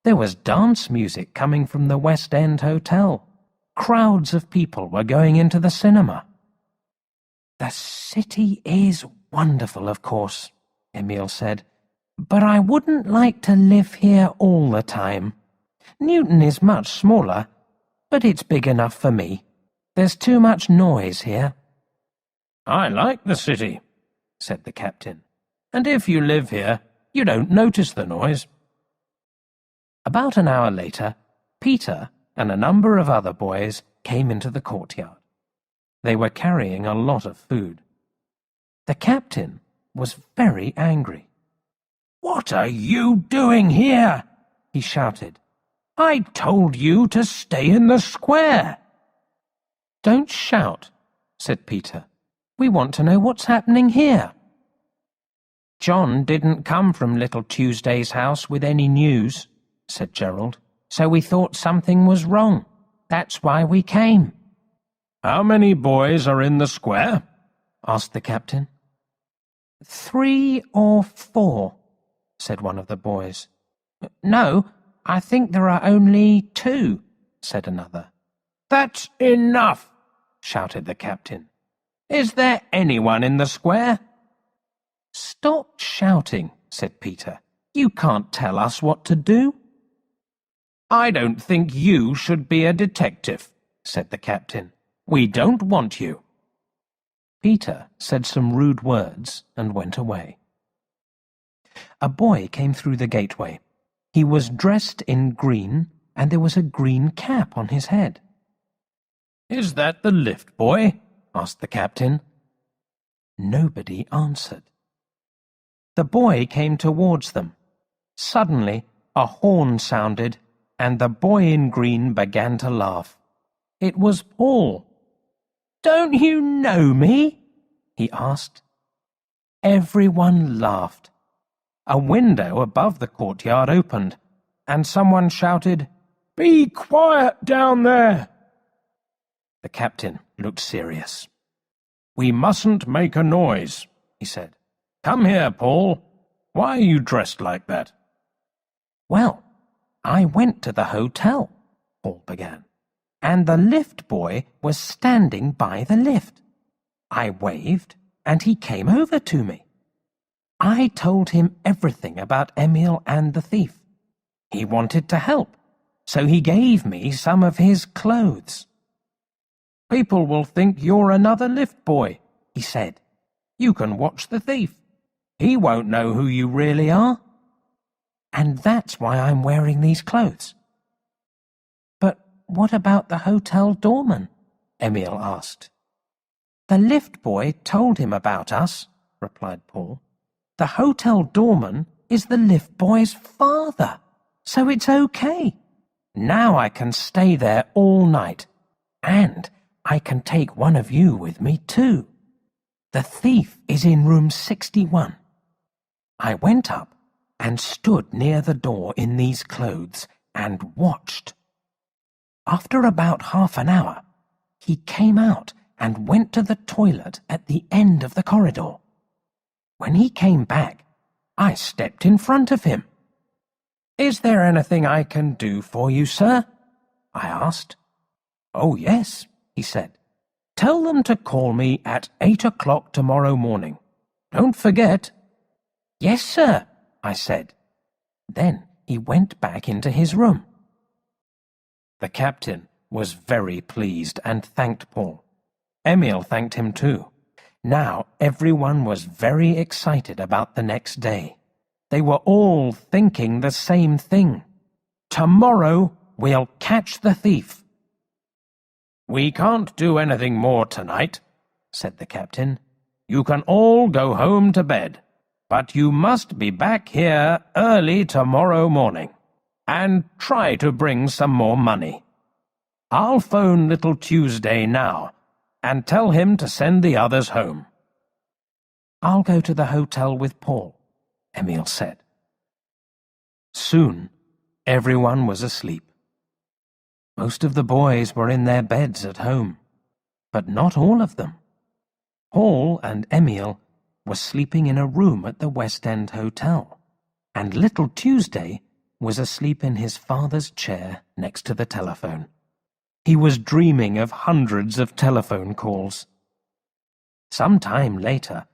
There was dance music coming from the West End Hotel. Crowds of people were going into the cinema. "The city is wonderful, of course," Emil said, "but I wouldn't like to live here all the time. Newton is much smaller, but it's big enough for me. There's too much noise here." "I like the city," said the captain, "and if you live here, you don't notice the noise." About an hour later, Peter and a number of other boys came into the courtyard. They were carrying a lot of food. The captain was very angry. "What are you doing here?" he shouted. "I told you to stay in the square." "Don't shout," said Peter. "We want to know what's happening here." "John didn't come from Little Tuesday's house with any news," said Gerald, "so we thought something was wrong. That's why we came." "How many boys are in the square?" asked the captain. 3 or 4, said one of the boys. "No, I think there are only 2, said another. That's enough, shouted the captain. Is there anyone in the square? Stop shouting, said Peter. You can't tell us what to do. I don't think you should be a detective, said the captain. We don't want you. Peter said some rude words and went away. A boy came through the gateway. He was dressed in green, and there was a green cap on his head. Is that the lift boy? Asked the captain. Nobody answered. The boy came towards them. Suddenly, a horn sounded, and the boy in green began to laugh. It was Paul. "Don't you know me?" he asked. Everyone laughed. A window above the courtyard opened, and someone shouted, "Be quiet down there!" The captain looked serious. "We mustn't make a noise," he said. "Come here, Paul. Why are you dressed like that?" "Well, I went to the hotel," Paul began, "and the lift boy was standing by the lift. I waved, and he came over to me. I told him everything about Emil and the thief. He wanted to help, so he gave me some of his clothes." "People will think you're another lift boy," he said. "You can watch the thief. He won't know who you really are." "And that's why I'm wearing these clothes." "But what about the hotel doorman?" Emil asked. "The lift boy told him about us," replied Paul. "The hotel doorman is the lift boy's father, so it's okay. Now I can stay there all night, and I can take one of you with me too. The thief is in room 61. I went up and stood near the door in these clothes and watched. After about half an hour, he came out and went to the toilet at the end of the corridor. When he came back, I stepped in front of him. "Is there anything I can do for you, sir?" I asked. "Oh, yes," he said. "Tell them to call me at 8 o'clock tomorrow morning. Don't forget." "Yes, sir," I said. Then he went back into his room. The captain was very pleased and thanked Paul. Emil thanked him too. Now everyone was very excited about the next day. They were all thinking the same thing. Tomorrow we'll catch the thief. "We can't do anything more tonight," said the captain. "You can all go home to bed, but you must be back here early tomorrow morning, and try to bring some more money. I'll phone little Tuesday now, and tell him to send the others home." "I'll go to the hotel with Paul," Emil said. Soon, everyone was asleep. Most of the boys were in their beds at home, but not all of them. Paul and Emil were sleeping in a room at the West End Hotel, and little Tuesday was asleep in his father's chair next to the telephone. He was dreaming of hundreds of telephone calls. Some time later,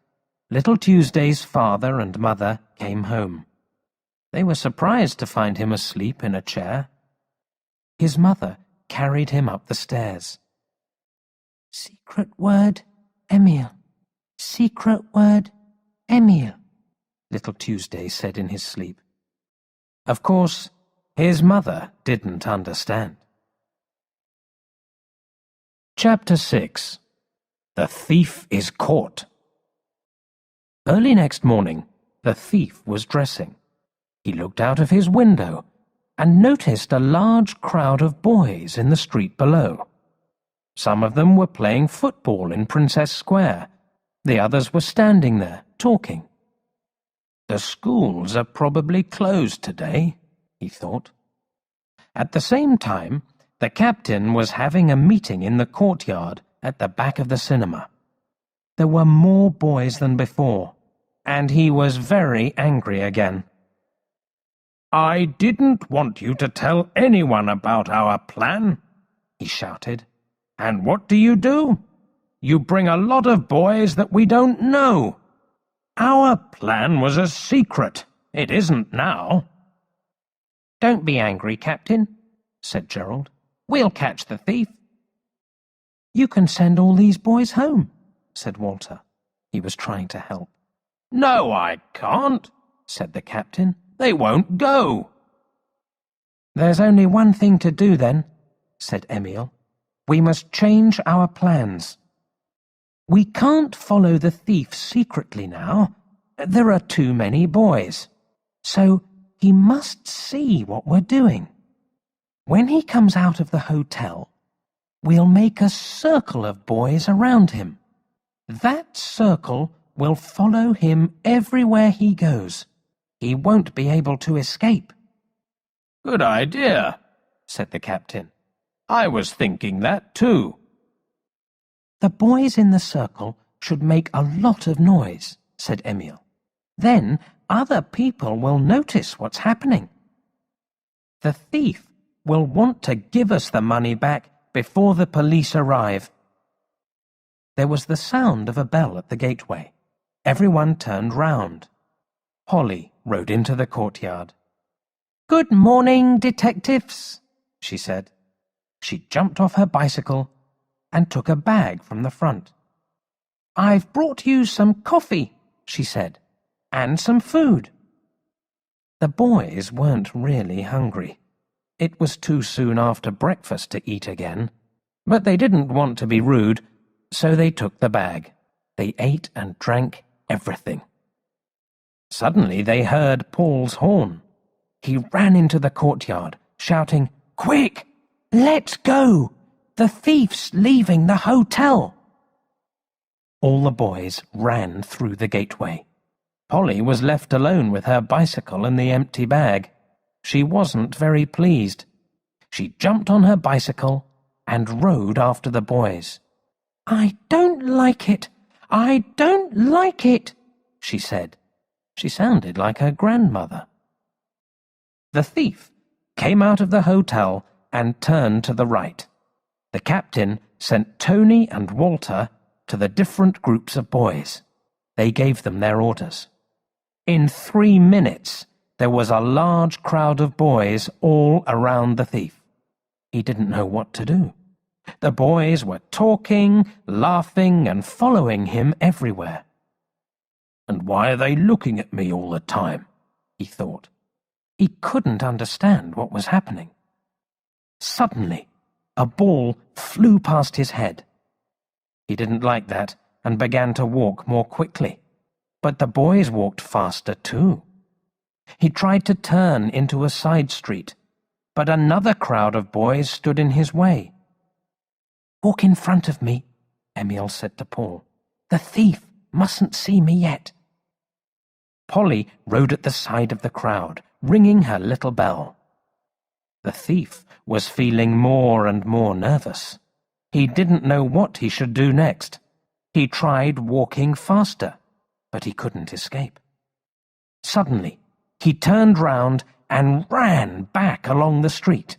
little Tuesday's father and mother came home. They were surprised to find him asleep in a chair. His mother carried him up the stairs. "Secret word, Emil. Secret word, Emil," little Tuesday said in his sleep. Of course, his mother didn't understand. Chapter 6. The Thief is Caught. Early next morning, the thief was dressing. He looked out of his window and noticed a large crowd of boys in the street below. Some of them were playing football in Princess Square. The others were standing there, talking. "The schools are probably closed today," he thought. At the same time, the captain was having a meeting in the courtyard at the back of the cinema. There were more boys than before, and he was very angry again. "I didn't want you to tell anyone about our plan," he shouted. "And what do? You bring a lot of boys that we don't know. Our plan was a secret. It isn't now." "Don't be angry, Captain," said Gerald. "We'll catch the thief." "You can send all these boys home," said Walter. He was trying to help. "No, I can't," said the captain. "They won't go." "There's only one thing to do then," said Emil. "We must change our plans. We can't follow the thief secretly now. There are too many boys. So he must see what we're doing. When he comes out of the hotel, we'll make a circle of boys around him. That circle will follow him everywhere he goes. He won't be able to escape." "Good idea," said the captain. "I was thinking that too." "The boys in the circle should make a lot of noise," said Emil. "Then other people will notice what's happening. The thief will want to give us the money back before the police arrive." There was the sound of a bell at the gateway. Everyone turned round. Polly rode into the courtyard. "Good morning, detectives," she said. She jumped off her bicycle and took a bag from the front. "I've brought you some coffee," she said, "and some food." The boys weren't really hungry. It was too soon after breakfast to eat again, but they didn't want to be rude, so they took the bag. They ate and drank everything. Suddenly they heard Paul's horn. He ran into the courtyard, shouting, "Quick! Let's go! The thief's leaving the hotel!" All the boys ran through the gateway. Polly was left alone with her bicycle and the empty bag. She wasn't very pleased. She jumped on her bicycle and rode after the boys. "I don't like it! I don't like it!" she said. She sounded like her grandmother. The thief came out of the hotel and turned to the right. The captain sent Tony and Walter to the different groups of boys. They gave them their orders. In 3 minutes, there was a large crowd of boys all around the thief. He didn't know what to do. The boys were talking, laughing, and following him everywhere. "And why are they looking at me all the time?" he thought. He couldn't understand what was happening. Suddenly, a ball flew past his head. He didn't like that and began to walk more quickly. But the boys walked faster too. He tried to turn into a side street, but another crowd of boys stood in his way. "Walk in front of me," Emil said to Paul. "The thief mustn't see me yet." Polly rode at the side of the crowd, ringing her little bell. The thief was feeling more and more nervous. He didn't know what he should do next. He tried walking faster, but he couldn't escape. Suddenly, he turned round and ran back along the street.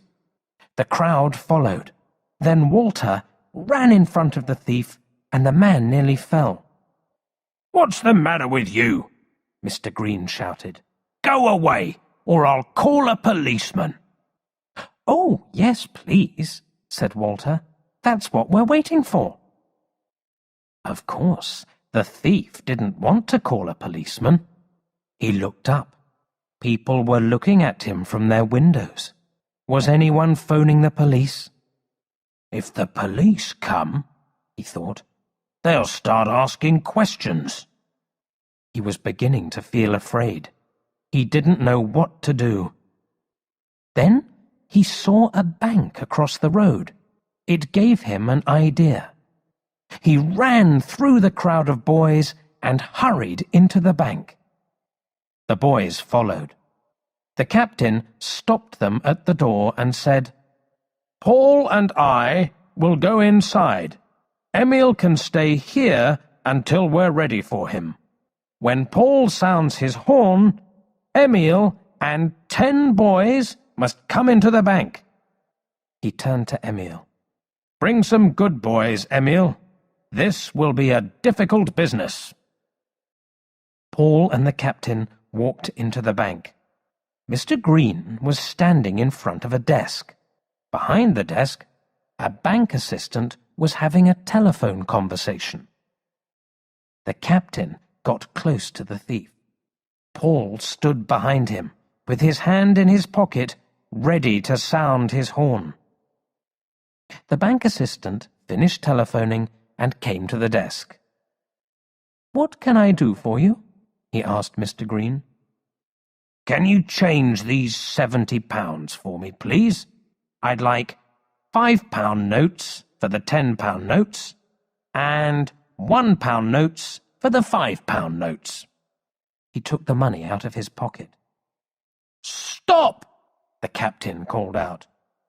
The crowd followed. Then Walter ran in front of the thief, and the man nearly fell. "What's the matter with you?" Mr. Green shouted. "Go away, or I'll call a policeman." "Oh, yes, please," said Walter. "That's what we're waiting for." Of course, the thief didn't want to call a policeman. He looked up. People were looking at him from their windows. Was anyone phoning the police? "If the police come," he thought, "they'll start asking questions." He was beginning to feel afraid. He didn't know what to do. Then he saw a bank across the road. It gave him an idea. He ran through the crowd of boys and hurried into the bank. The boys followed. The captain stopped them at the door and said, "Paul and I will go inside. Emil can stay here until we're ready for him. When Paul sounds his horn, Emil and 10 boys must come into the bank." He turned to Emil. "Bring some good boys, Emil. This will be a difficult business." Paul and the captain walked into the bank. Mr. Green was standing in front of a desk. Behind the desk, a bank assistant was having a telephone conversation. The captain got close to the thief. Paul stood behind him, with his hand in his pocket, ready to sound his horn. The bank assistant finished telephoning and came to the desk. "What can I do for you?" he asked Mr. Green. "Can you change these £70 for me, please? I'd like £5 notes for the £10 notes, and £1 notes for the £5 notes." He took the money out of his pocket. "Stop!" the captain called out.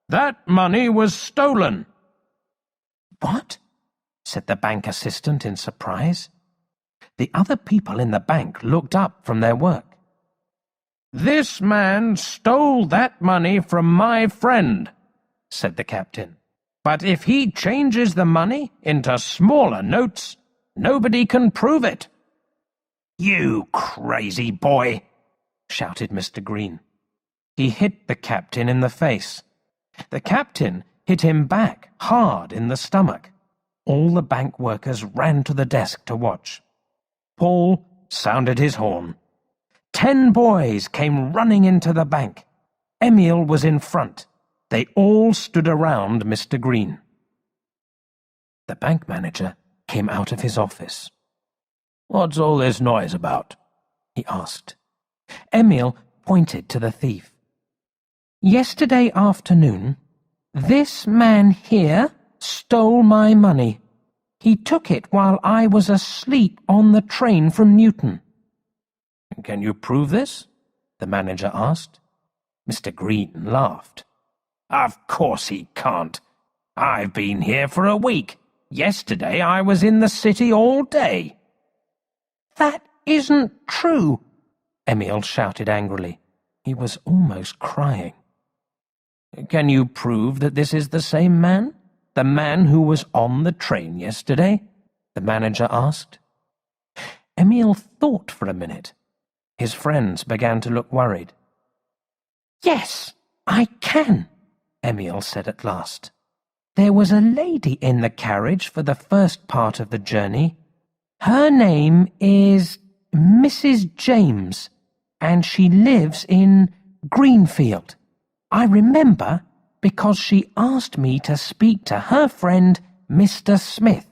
"That money was stolen." "What?" said the bank assistant in surprise. The other people in the bank looked up from their work. "This man stole that money from my friend," said the captain. "But if he changes the money into smaller notes, nobody can prove it." "You crazy boy!" shouted Mr. Green. He hit the captain in the face. The captain hit him back hard in the stomach. All the bank workers ran to the desk to watch. Paul sounded his horn. 10 boys came running into the bank. Emil was in front. They all stood around Mr. Green. The bank manager came out of his office. "What's all this noise about?" he asked. Emil pointed to the thief. "Yesterday afternoon, this man here stole my money. He took it while I was asleep on the train from Newton." "Can you prove this?" the manager asked. Mr. Green laughed. "Of course he can't. I've been here for a week. Yesterday I was in the city all day." "That isn't true," Emil shouted angrily. He was almost crying. "Can you prove that this is the same man? The man who was on the train yesterday?" the manager asked. Emil thought for a minute. His friends began to look worried. "Yes, I can," Emil said at last. "There was a lady in the carriage for the first part of the journey. Her name is Mrs. James, and she lives in Greenfield. I remember because she asked me to speak to her friend, Mr. Smith.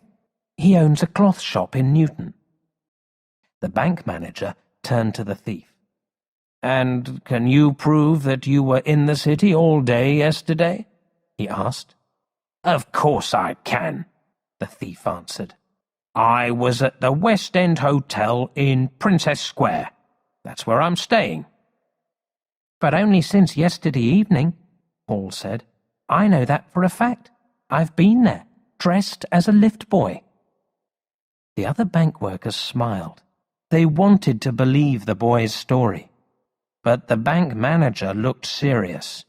He owns a cloth shop in Newton." The bank manager turned to the thief. "And can you prove that you were in the city all day yesterday?" he asked. "Of course I can," the thief answered. "I was at the West End Hotel in Princess Square. That's where I'm staying." "But only since yesterday evening," Paul said. "I know that for a fact. I've been there, dressed as a lift boy." The other bank workers smiled. They wanted to believe the boy's story. But the bank manager looked serious.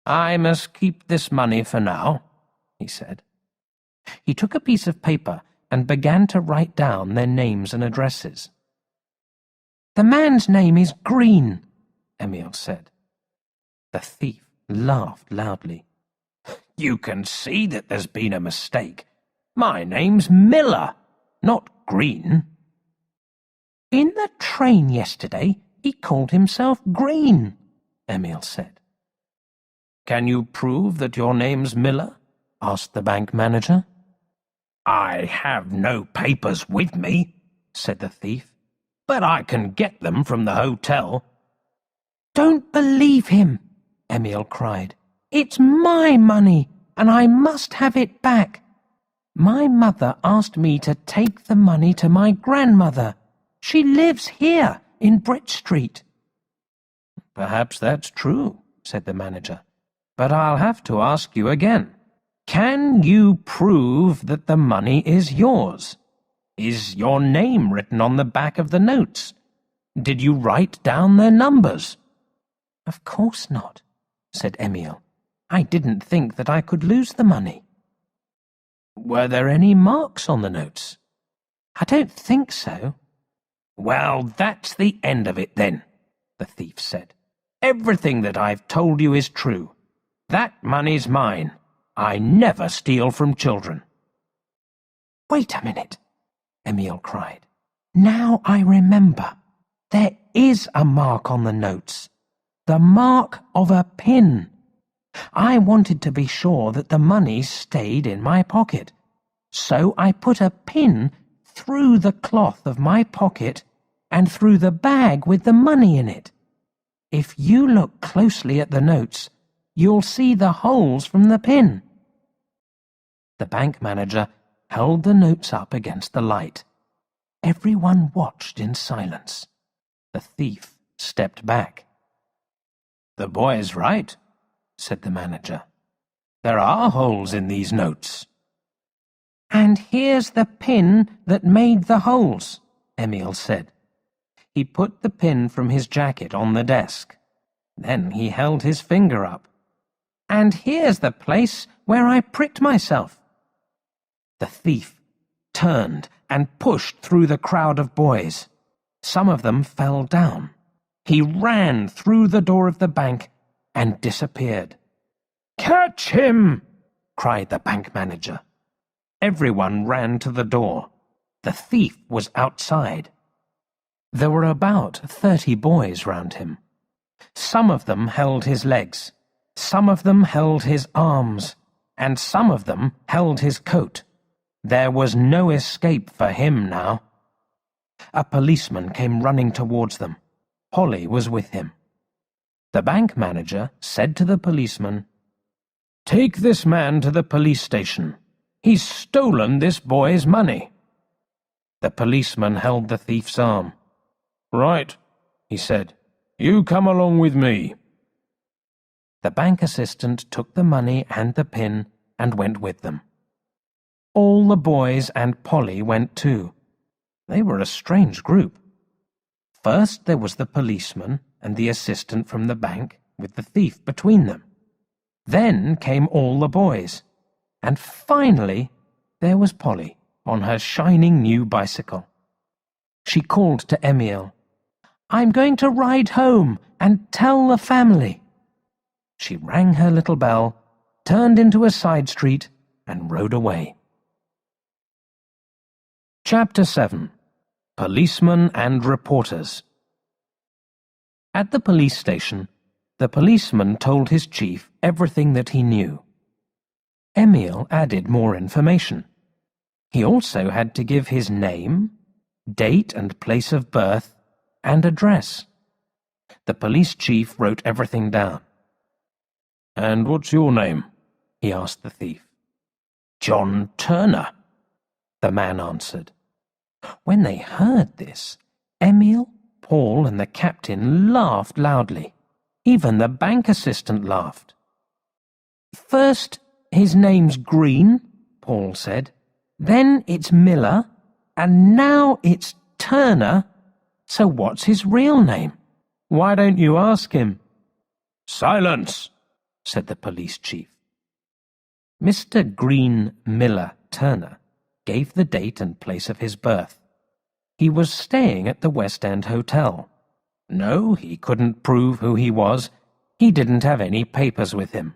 "I must keep this money for now," he said. He took a piece of paper and began to write down their names and addresses. "The man's name is Green," Emil said. The thief laughed loudly. "You can see that there's been a mistake. My name's Miller, not Green." "In the train yesterday, he called himself Green," Emil said. "Can you prove that your name's Miller?" asked the bank manager. "I have no papers with me," said the thief, "but I can get them from the hotel." "Don't believe him," Emil cried. "It's my money, and I must have it back. My mother asked me to take the money to my grandmother. She lives here in Brett Street." "Perhaps that's true," said the manager, "but I'll have to ask you again. Can you prove that the money is yours? Is your name written on the back of the notes? Did you write down their numbers? "Of course not," said Emil. "I didn't think that I could lose the money." "Were there any marks on the notes?" "I don't think so." "Well, that's the end of it then," the thief said. "Everything that I've told you is true. That money's mine. I never steal from children." "Wait a minute," Emil cried. "Now I remember. There is a mark on the notes. The mark of a pin. I wanted to be sure that the money stayed in my pocket. So I put a pin through the cloth of my pocket and through the bag with the money in it. If you look closely at the notes, you'll see the holes from the pin." The bank manager held the notes up against the light. Everyone watched in silence. The thief stepped back. "The boy's right," said the manager. "There are holes in these notes." "And here's the pin that made the holes," Emil said. He put the pin from his jacket on the desk. Then he held his finger up. "And here's the place where I pricked myself." The thief turned and pushed through the crowd of boys. Some of them fell down. He ran through the door of the bank and disappeared. "Catch him!" cried the bank manager. Everyone ran to the door. The thief was outside. There were about 30 boys round him. Some of them held his legs, some of them held his arms, and some of them held his coat. There was no escape for him now. A policeman came running towards them. Polly was with him. The bank manager said to the policeman, "Take this man to the police station. He's stolen this boy's money." The policeman held the thief's arm. "Right," he said. "You come along with me." The bank assistant took the money and the pin and went with them. All the boys and Polly went too. They were a strange group. First there was the policeman and the assistant from the bank, with the thief between them. Then came all the boys. And finally there was Polly on her shining new bicycle. She called to Emil, "I'm going to ride home and tell the family." She rang her little bell, turned into a side street, and rode away. Chapter 7. Policemen and Reporters. At the police station, the policeman told his chief everything that he knew. Emil added more information. He also had to give his name, date and place of birth, and address. The police chief wrote everything down. "And what's your name?" he asked the thief. "John Turner," the man answered. When they heard this, Emil, Paul, and the captain laughed loudly. Even the bank assistant laughed. "First, his name's Green," Paul said. "Then it's Miller, and now it's Turner. So what's his real name? Why don't you ask him?" "Silence," said the police chief. Mr. Green Miller Turner gave the date and place of his birth. He was staying at the West End Hotel. No, he couldn't prove who he was. He didn't have any papers with him.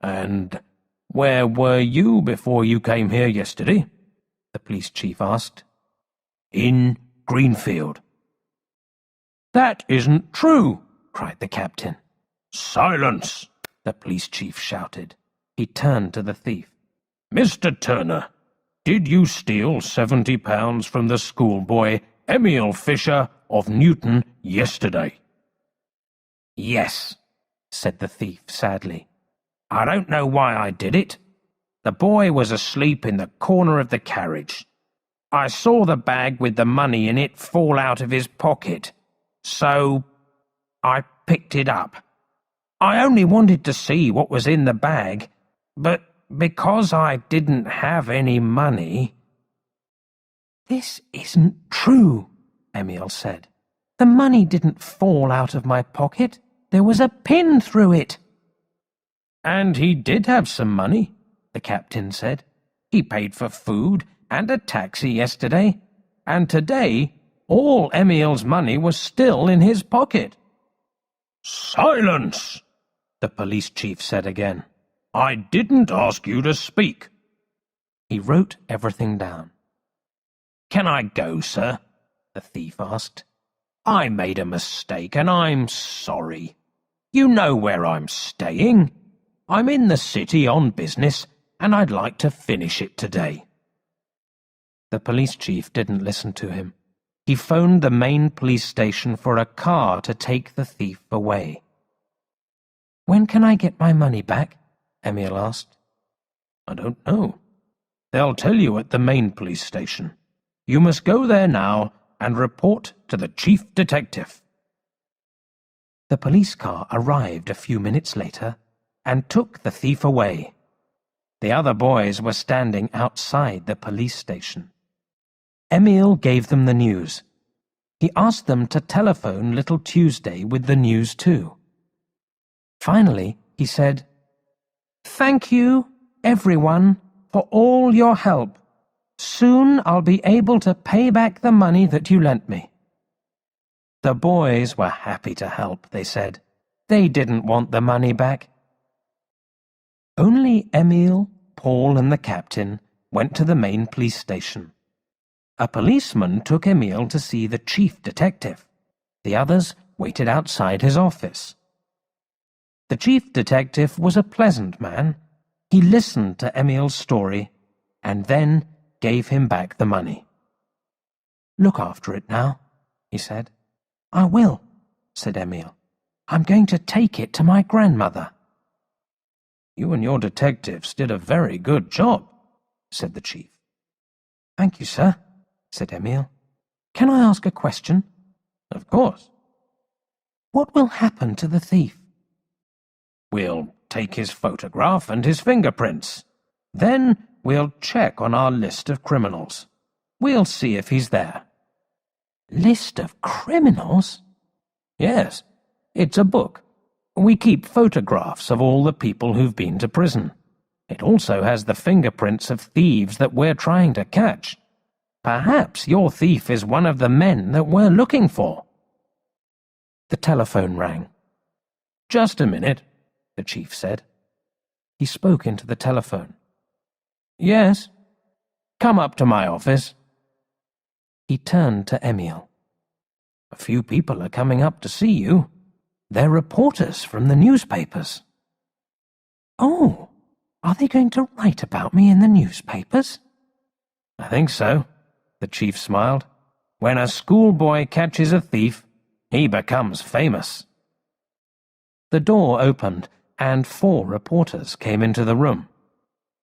"And where were you before you came here yesterday?" the police chief asked. "In Greenfield." "That isn't true," cried the captain. "Silence," the police chief shouted. He turned to the thief. "Mr. Turner, did you steal £70 from the schoolboy Emil Fisher of Newton yesterday?" "Yes," said the thief sadly. "I don't know why I did it. The boy was asleep in the corner of the carriage. I saw the bag with the money in it fall out of his pocket, so I picked it up. I only wanted to see what was in the bag, but because I didn't have any money—" "This isn't true," Emil said. "The money didn't fall out of my pocket. There was a pin through it." "And he did have some money," the captain said. "He paid for food and a taxi yesterday, and today all Emil's money was still in his pocket." "Silence!" the police chief said again. "I didn't ask you to speak." He wrote everything down. "Can I go, sir?" the thief asked. "I made a mistake, and I'm sorry. You know where I'm staying. I'm in the city on business, and I'd like to finish it today." The police chief didn't listen to him. He phoned the main police station for a car to take the thief away. "When can I get my money back?" Emil asked. "I don't know. They'll tell you at the main police station. You must go there now and report to the chief detective." The police car arrived a few minutes later and took the thief away. The other boys were standing outside the police station. Emil gave them the news. He asked them to telephone Little Tuesday with the news too. Finally, he said, "Thank you, everyone, for all your help. Soon I'll be able to pay back the money that you lent me." The boys were happy to help, they said. They didn't want the money back. Only Emil, Paul, and the captain went to the main police station. A policeman took Emil to see the chief detective. The others waited outside his office. The chief detective was a pleasant man. He listened to Emil's story and then gave him back the money. "Look after it now," he said. "I will," said Emil. "I'm going to take it to my grandmother." "You and your detectives did a very good job," said the chief. "Thank you, sir," said Emil. "Can I ask a question?" "Of course." "What will happen to the thief?" "We'll take his photograph and his fingerprints. Then we'll check on our list of criminals. We'll see if he's there." "List of criminals?" "Yes, it's a book. We keep photographs of all the people who've been to prison. It also has the fingerprints of thieves that we're trying to catch. Perhaps your thief is one of the men that we're looking for." The telephone rang. "Just a minute," the chief said. He spoke into the telephone. "Yes? Come up to my office." He turned to Emil. "A few people are coming up to see you. They're reporters from the newspapers." "Oh, are they going to write about me in the newspapers?" "I think so," the chief smiled. "When a schoolboy catches a thief, he becomes famous." The door opened, and 4 reporters came into the room.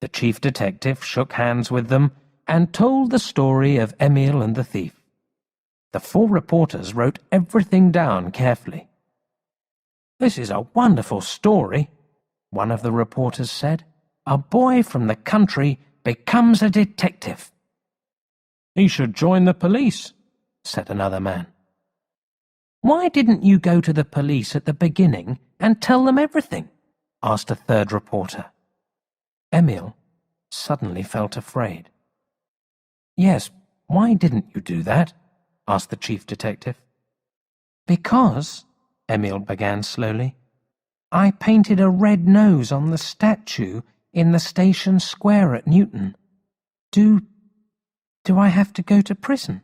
The chief detective shook hands with them and told the story of Emil and the thief. The 4 reporters wrote everything down carefully. "This is a wonderful story," one of the reporters said. "A boy from the country becomes a detective." "He should join the police," said another man. "Why didn't you go to the police at the beginning and tell them everything?" asked a 3rd reporter. Emil suddenly felt afraid. "Yes, why didn't you do that?" asked the chief detective. "Because," Emil began slowly, "I painted a red nose on the statue in the station square at Newton. Do I have to go to prison?"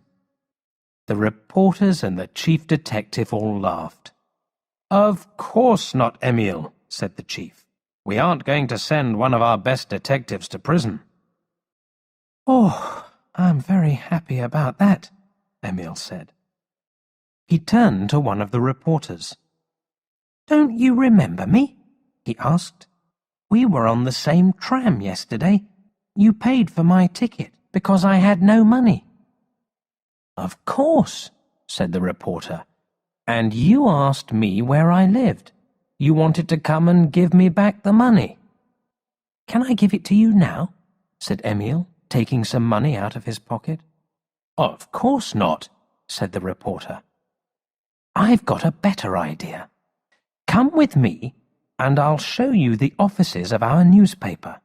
The reporters and the chief detective all laughed. "Of course not, Emil," said the chief. "We aren't going to send one of our best detectives to prison." "Oh, I'm very happy about that," Emil said. He turned to one of the reporters. "Don't you remember me?" he asked. "We were on the same tram yesterday. You paid for my ticket because I had no money." "Of course," said the reporter. "And you asked me where I lived. You wanted to come and give me back the money." "Can I give it to you now?" said Emil, taking some money out of his pocket. "Of course not," said the reporter. "I've got a better idea. Come with me, and I'll show you the offices of our newspaper.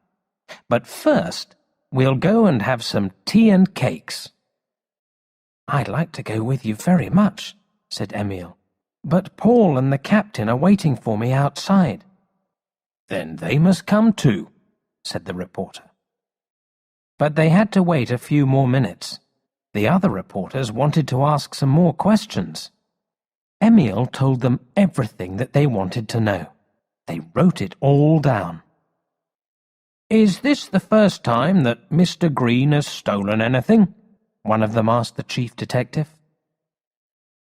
But first, we'll go and have some tea and cakes." "I'd like to go with you very much," said Emil, "but Paul and the captain are waiting for me outside." "Then they must come too," said the reporter. But they had to wait a few more minutes. The other reporters wanted to ask some more questions. Emil told them everything that they wanted to know. They wrote it all down. "Is this the first time that Mr. Green has stolen anything?" one of them asked the chief detective.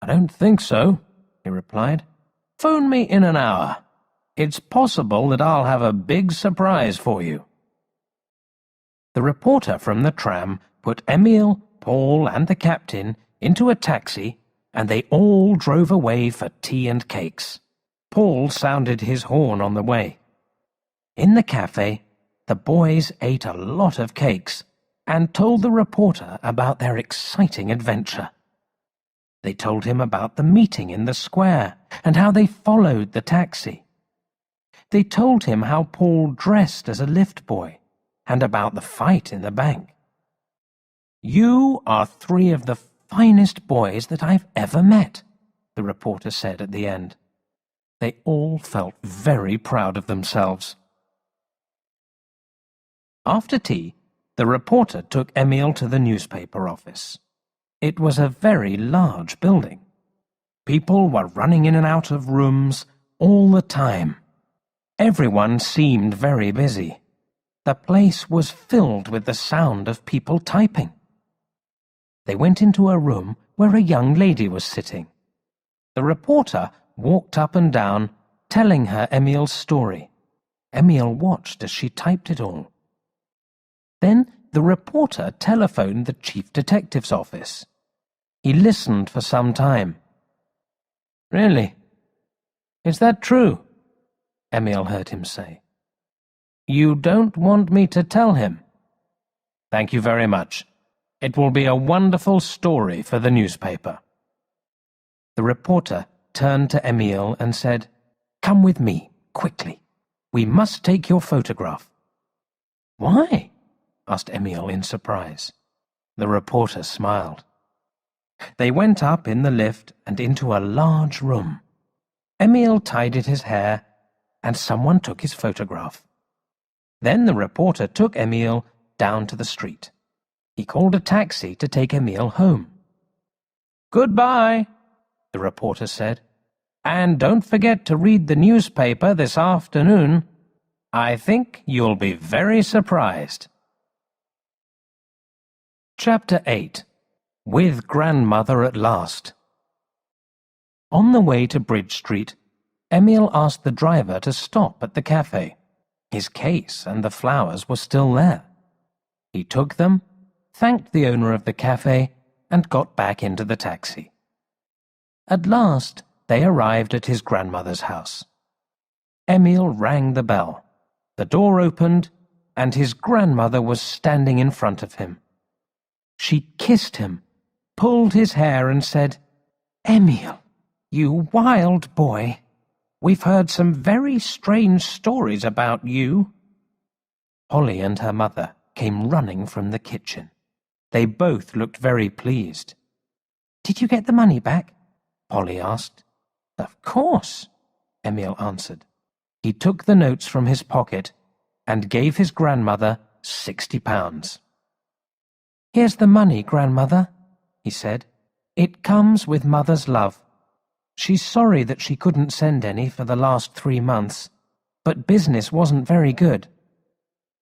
"I don't think so," he replied. "Phone me in an hour. It's possible that I'll have a big surprise for you." The reporter from the tram put Emil, Paul, and the captain into a taxi, and they all drove away for tea and cakes. Paul sounded his horn on the way. In the cafe, the boys ate a lot of cakes and told the reporter about their exciting adventure. They told him about the meeting in the square and how they followed the taxi. They told him how Paul dressed as a lift boy and about the fight in the bank. "You are three of the finest boys that I've ever met," the reporter said at the end. They all felt very proud of themselves. After tea, the reporter took Emil to the newspaper office. It was a very large building. People were running in and out of rooms all the time. Everyone seemed very busy. The place was filled with the sound of people typing. They went into a room where a young lady was sitting. The reporter walked up and down, telling her Emil's story. Emil watched as she typed it all. Then the reporter telephoned the chief detective's office. He listened for some time. "Really? Is that true?" Emil heard him say. "You don't want me to tell him?" "Thank you very much. It will be a wonderful story for the newspaper." The reporter turned to Emil and said, "Come with me, quickly. We must take your photograph." "Why?" asked Emil in surprise. The reporter smiled. They went up in the lift and into a large room. Emil tidied his hair, and someone took his photograph. Then the reporter took Emil down to the street. He called a taxi to take Emil home. "Goodbye," the reporter said. "And don't forget to read the newspaper this afternoon. I think you'll be very surprised." Chapter 8. With Grandmother at Last. On the way to Bridge Street, Emil asked the driver to stop at the cafe. His case and the flowers were still there. He took them, thanked the owner of the cafe, and got back into the taxi. At last, they arrived at his grandmother's house. Emil rang the bell. The door opened, and his grandmother was standing in front of him. She kissed him, pulled his hair, and said, "Emil, you wild boy. We've heard some very strange stories about you." Polly and her mother came running from the kitchen. They both looked very pleased. "Did you get the money back?" Polly asked. "Of course," Emil answered. He took the notes from his pocket and gave his grandmother £60. "Here's the money, Grandmother," he said. "It comes with Mother's love. She's sorry that she couldn't send any for the last 3 months, but business wasn't very good.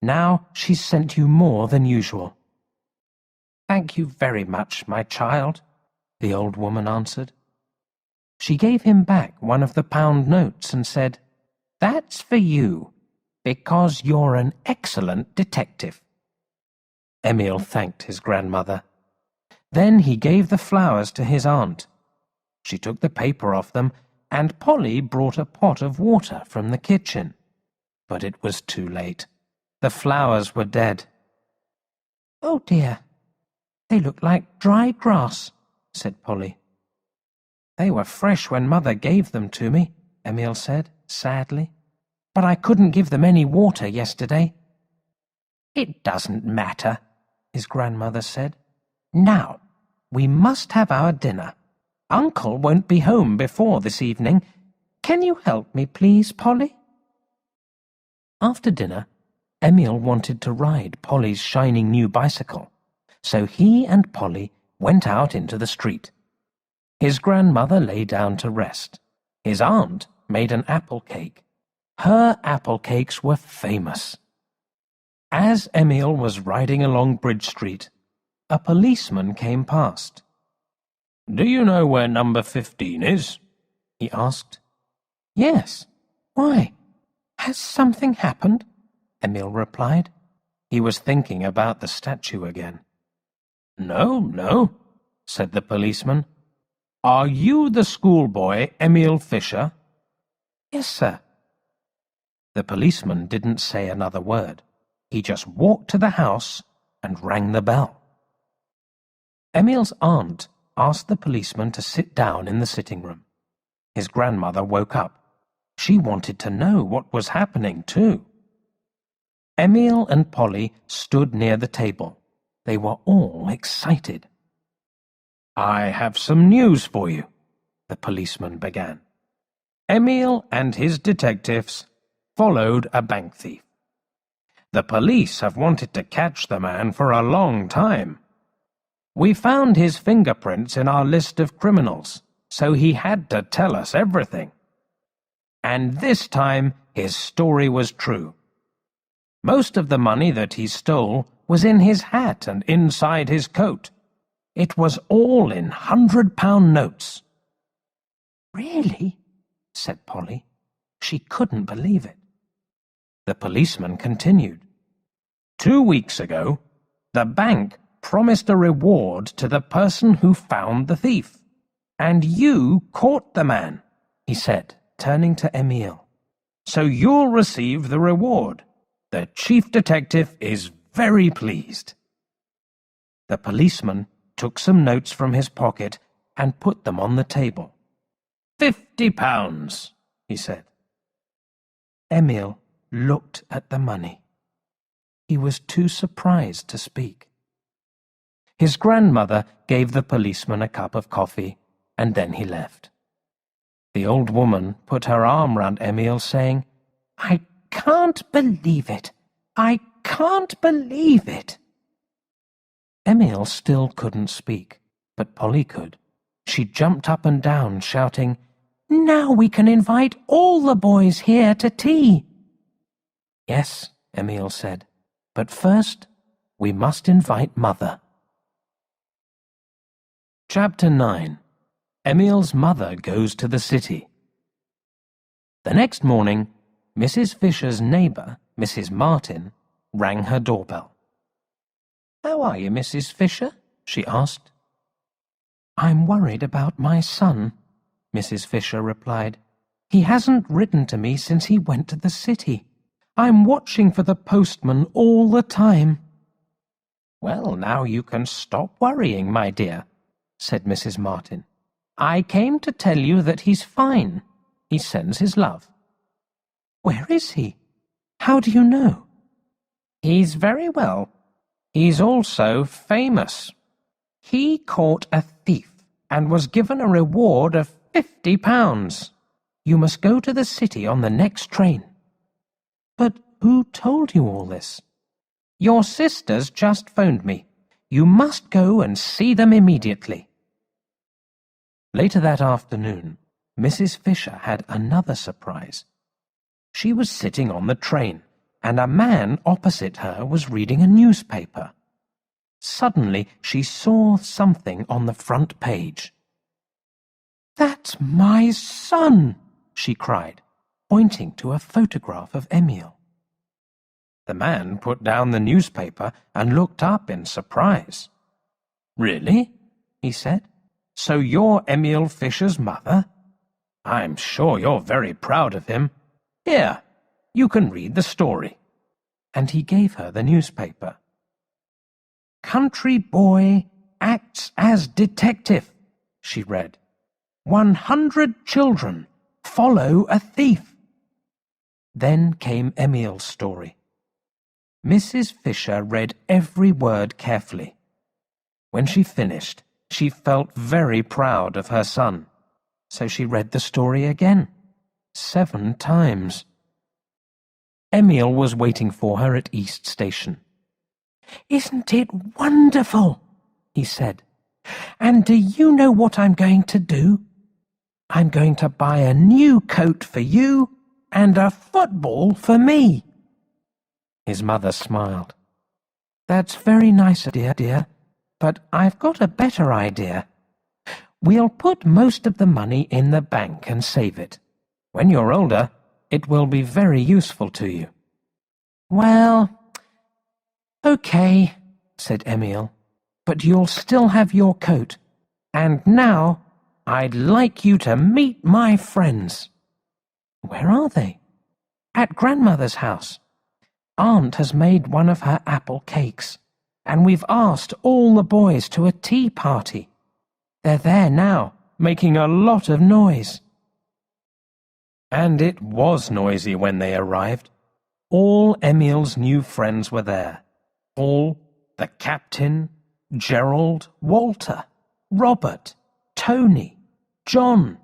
Now she's sent you more than usual." "Thank you very much, my child," the old woman answered. She gave him back one of the pound notes and said, "That's for you, because you're an excellent detective." Emil thanked his grandmother. Then he gave the flowers to his aunt. She took the paper off them, and Polly brought a pot of water from the kitchen. But it was too late. The flowers were dead. "Oh dear, they look like dry grass," said Polly. "They were fresh when Mother gave them to me," Emil said. sadly. "But I couldn't give them any water yesterday." "It doesn't matter," his grandmother said. "Now, we must have our dinner. Uncle won't be home before this evening. Can you help me, please, Polly?" After dinner, Emil wanted to ride Polly's shining new bicycle, so he and Polly went out into the street. His grandmother lay down to rest. His aunt made an apple cake. Her apple cakes were famous. As Emil was riding along Bridge Street, a policeman came past. "Do you know where number 15 is?" he asked. "Yes. Why? Has something happened?" Emil replied. He was thinking about the statue again. No, said the policeman. "Are you the schoolboy Emil Fisher?" "Yes, sir." The policeman didn't say another word. He just walked to the house and rang the bell. Emil's aunt asked the policeman to sit down in the sitting room. His grandmother woke up. She wanted to know what was happening, too. Emil and Polly stood near the table. They were all excited. "I have some news for you," the policeman began. "Emil and his detectives followed a bank thief. The police have wanted to catch the man for a long time. We found his fingerprints in our list of criminals, so he had to tell us everything. And this time his story was true. Most of the money that he stole was in his hat and inside his coat. It was all in £100 notes." "Really?" said Polly. She couldn't believe it. The policeman continued. 2 weeks ago, the bank promised a reward to the person who found the thief. And you caught the man," he said, turning to Emil. "So you'll receive the reward. The chief detective is very pleased." The policeman took some notes from his pocket and put them on the table. £50, he said. Emil looked at the money. He was too surprised to speak. His grandmother gave the policeman a cup of coffee, and then he left. The old woman put her arm round Emil, saying, "I can't believe it. I can't believe it." Emil still couldn't speak, but Polly could. She jumped up and down, shouting, "Now we can invite all the boys here to tea." "Yes," Emil said, "but first we must invite Mother." Chapter 9. Emil's mother goes to the city. The next morning, Mrs. Fisher's neighbour, Mrs. Martin, rang her doorbell. "How are you, Mrs. Fisher?" she asked. "I'm worried about my son," Mrs. Fisher replied. "He hasn't written to me since he went to the city. I'm watching for the postman all the time." "Well, now you can stop worrying, my dear," said Mrs. Martin. "I came to tell you that he's fine. He sends his love." "Where is he? How do you know?" "He's very well. He's also famous. He caught a thief and was given a reward of £50. You must go to the city on the next train." "But who told you all this?" "Your sisters just phoned me. You must go and see them immediately." Later that afternoon, Mrs. Fisher had another surprise. She was sitting on the train, and a man opposite her was reading a newspaper. Suddenly, she saw something on the front page. "That's my son!" she cried, pointing to a photograph of Emil. The man put down the newspaper and looked up in surprise. "Really?" he said. "So you're Emil Fisher's mother? I'm sure you're very proud of him. Here, you can read the story." And he gave her the newspaper. "Country boy acts as detective," she read. 100 children follow a thief. Then came Emil's story. Mrs. Fisher read every word carefully. When she finished, she felt very proud of her son, so she read the story again, 7 times. Emil was waiting for her at East Station. "Isn't it wonderful?" he said. "And do you know what I'm going to do? I'm going to buy a new coat for you and a football for me." His mother smiled. "That's very nice, dear, but I've got a better idea. We'll put most of the money in the bank and save it. When you're older, it will be very useful to you." "Well, okay," said Emil, "but you'll still have your coat. And now I'd like you to meet my friends." "Where are they?" "At Grandmother's house. Aunt has made one of her apple cakes, and we've asked all the boys to a tea party. They're there now, making a lot of noise." And it was noisy when they arrived. All Emil's new friends were there. Paul, the captain, Gerald, Walter, Robert, Tony, John,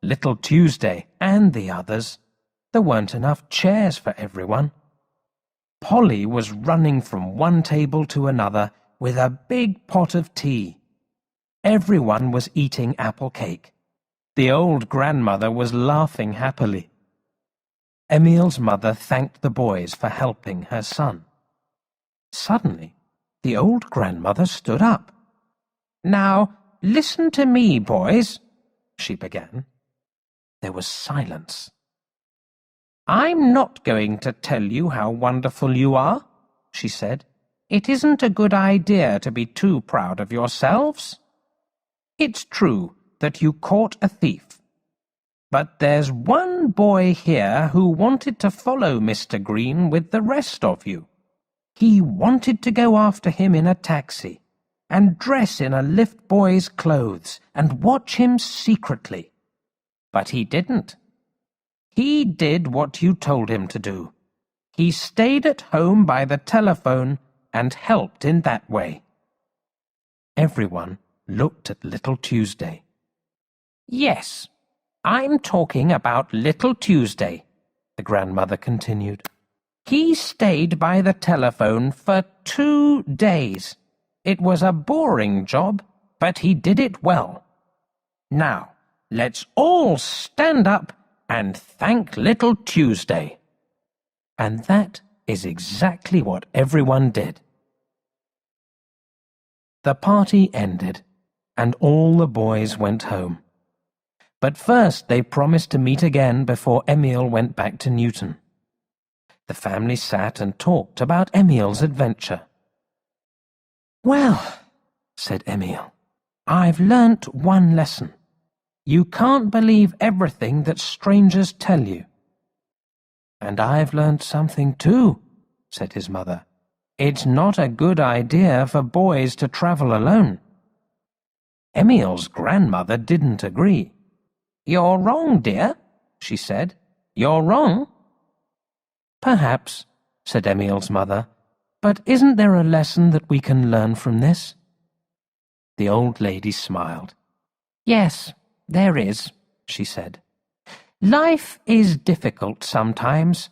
Little Tuesday, and the others. There weren't enough chairs for everyone. Polly was running from one table to another with a big pot of tea. Everyone was eating apple cake. The old grandmother was laughing happily. Emil's mother thanked the boys for helping her son. Suddenly, the old grandmother stood up. "Now, listen to me, boys," she began. There was silence. "I'm not going to tell you how wonderful you are," she said. "It isn't a good idea to be too proud of yourselves. It's true that you caught a thief. But there's one boy here who wanted to follow Mr. Green with the rest of you. He wanted to go after him in a taxi, and dress in a lift boy's clothes, and watch him secretly. But he didn't. He did what you told him to do. He stayed at home by the telephone and helped in that way." Everyone looked at Little Tuesday. "Yes, I'm talking about Little Tuesday," the grandmother continued. "He stayed by the telephone for 2 days. It was a boring job, but he did it well. Now, let's all stand up and thank Little Tuesday." And that is exactly what everyone did. The party ended, and all the boys went home. But first they promised to meet again before Emil went back to Newton. The family sat and talked about Emil's adventure. "Well," said Emil, "I've learnt one lesson. You can't believe everything that strangers tell you." "And I've learnt something too," said his mother. "It's not a good idea for boys to travel alone." Emil's grandmother didn't agree. "You're wrong, dear," she said. "You're wrong." "Perhaps," said Emil's mother, "but isn't there a lesson that we can learn from this?" The old lady smiled. "Yes, there is," she said. "Life is difficult sometimes,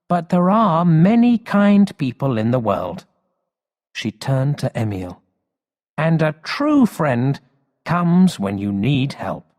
but there are many kind people in the world." She turned to Emil. "And a true friend comes when you need help."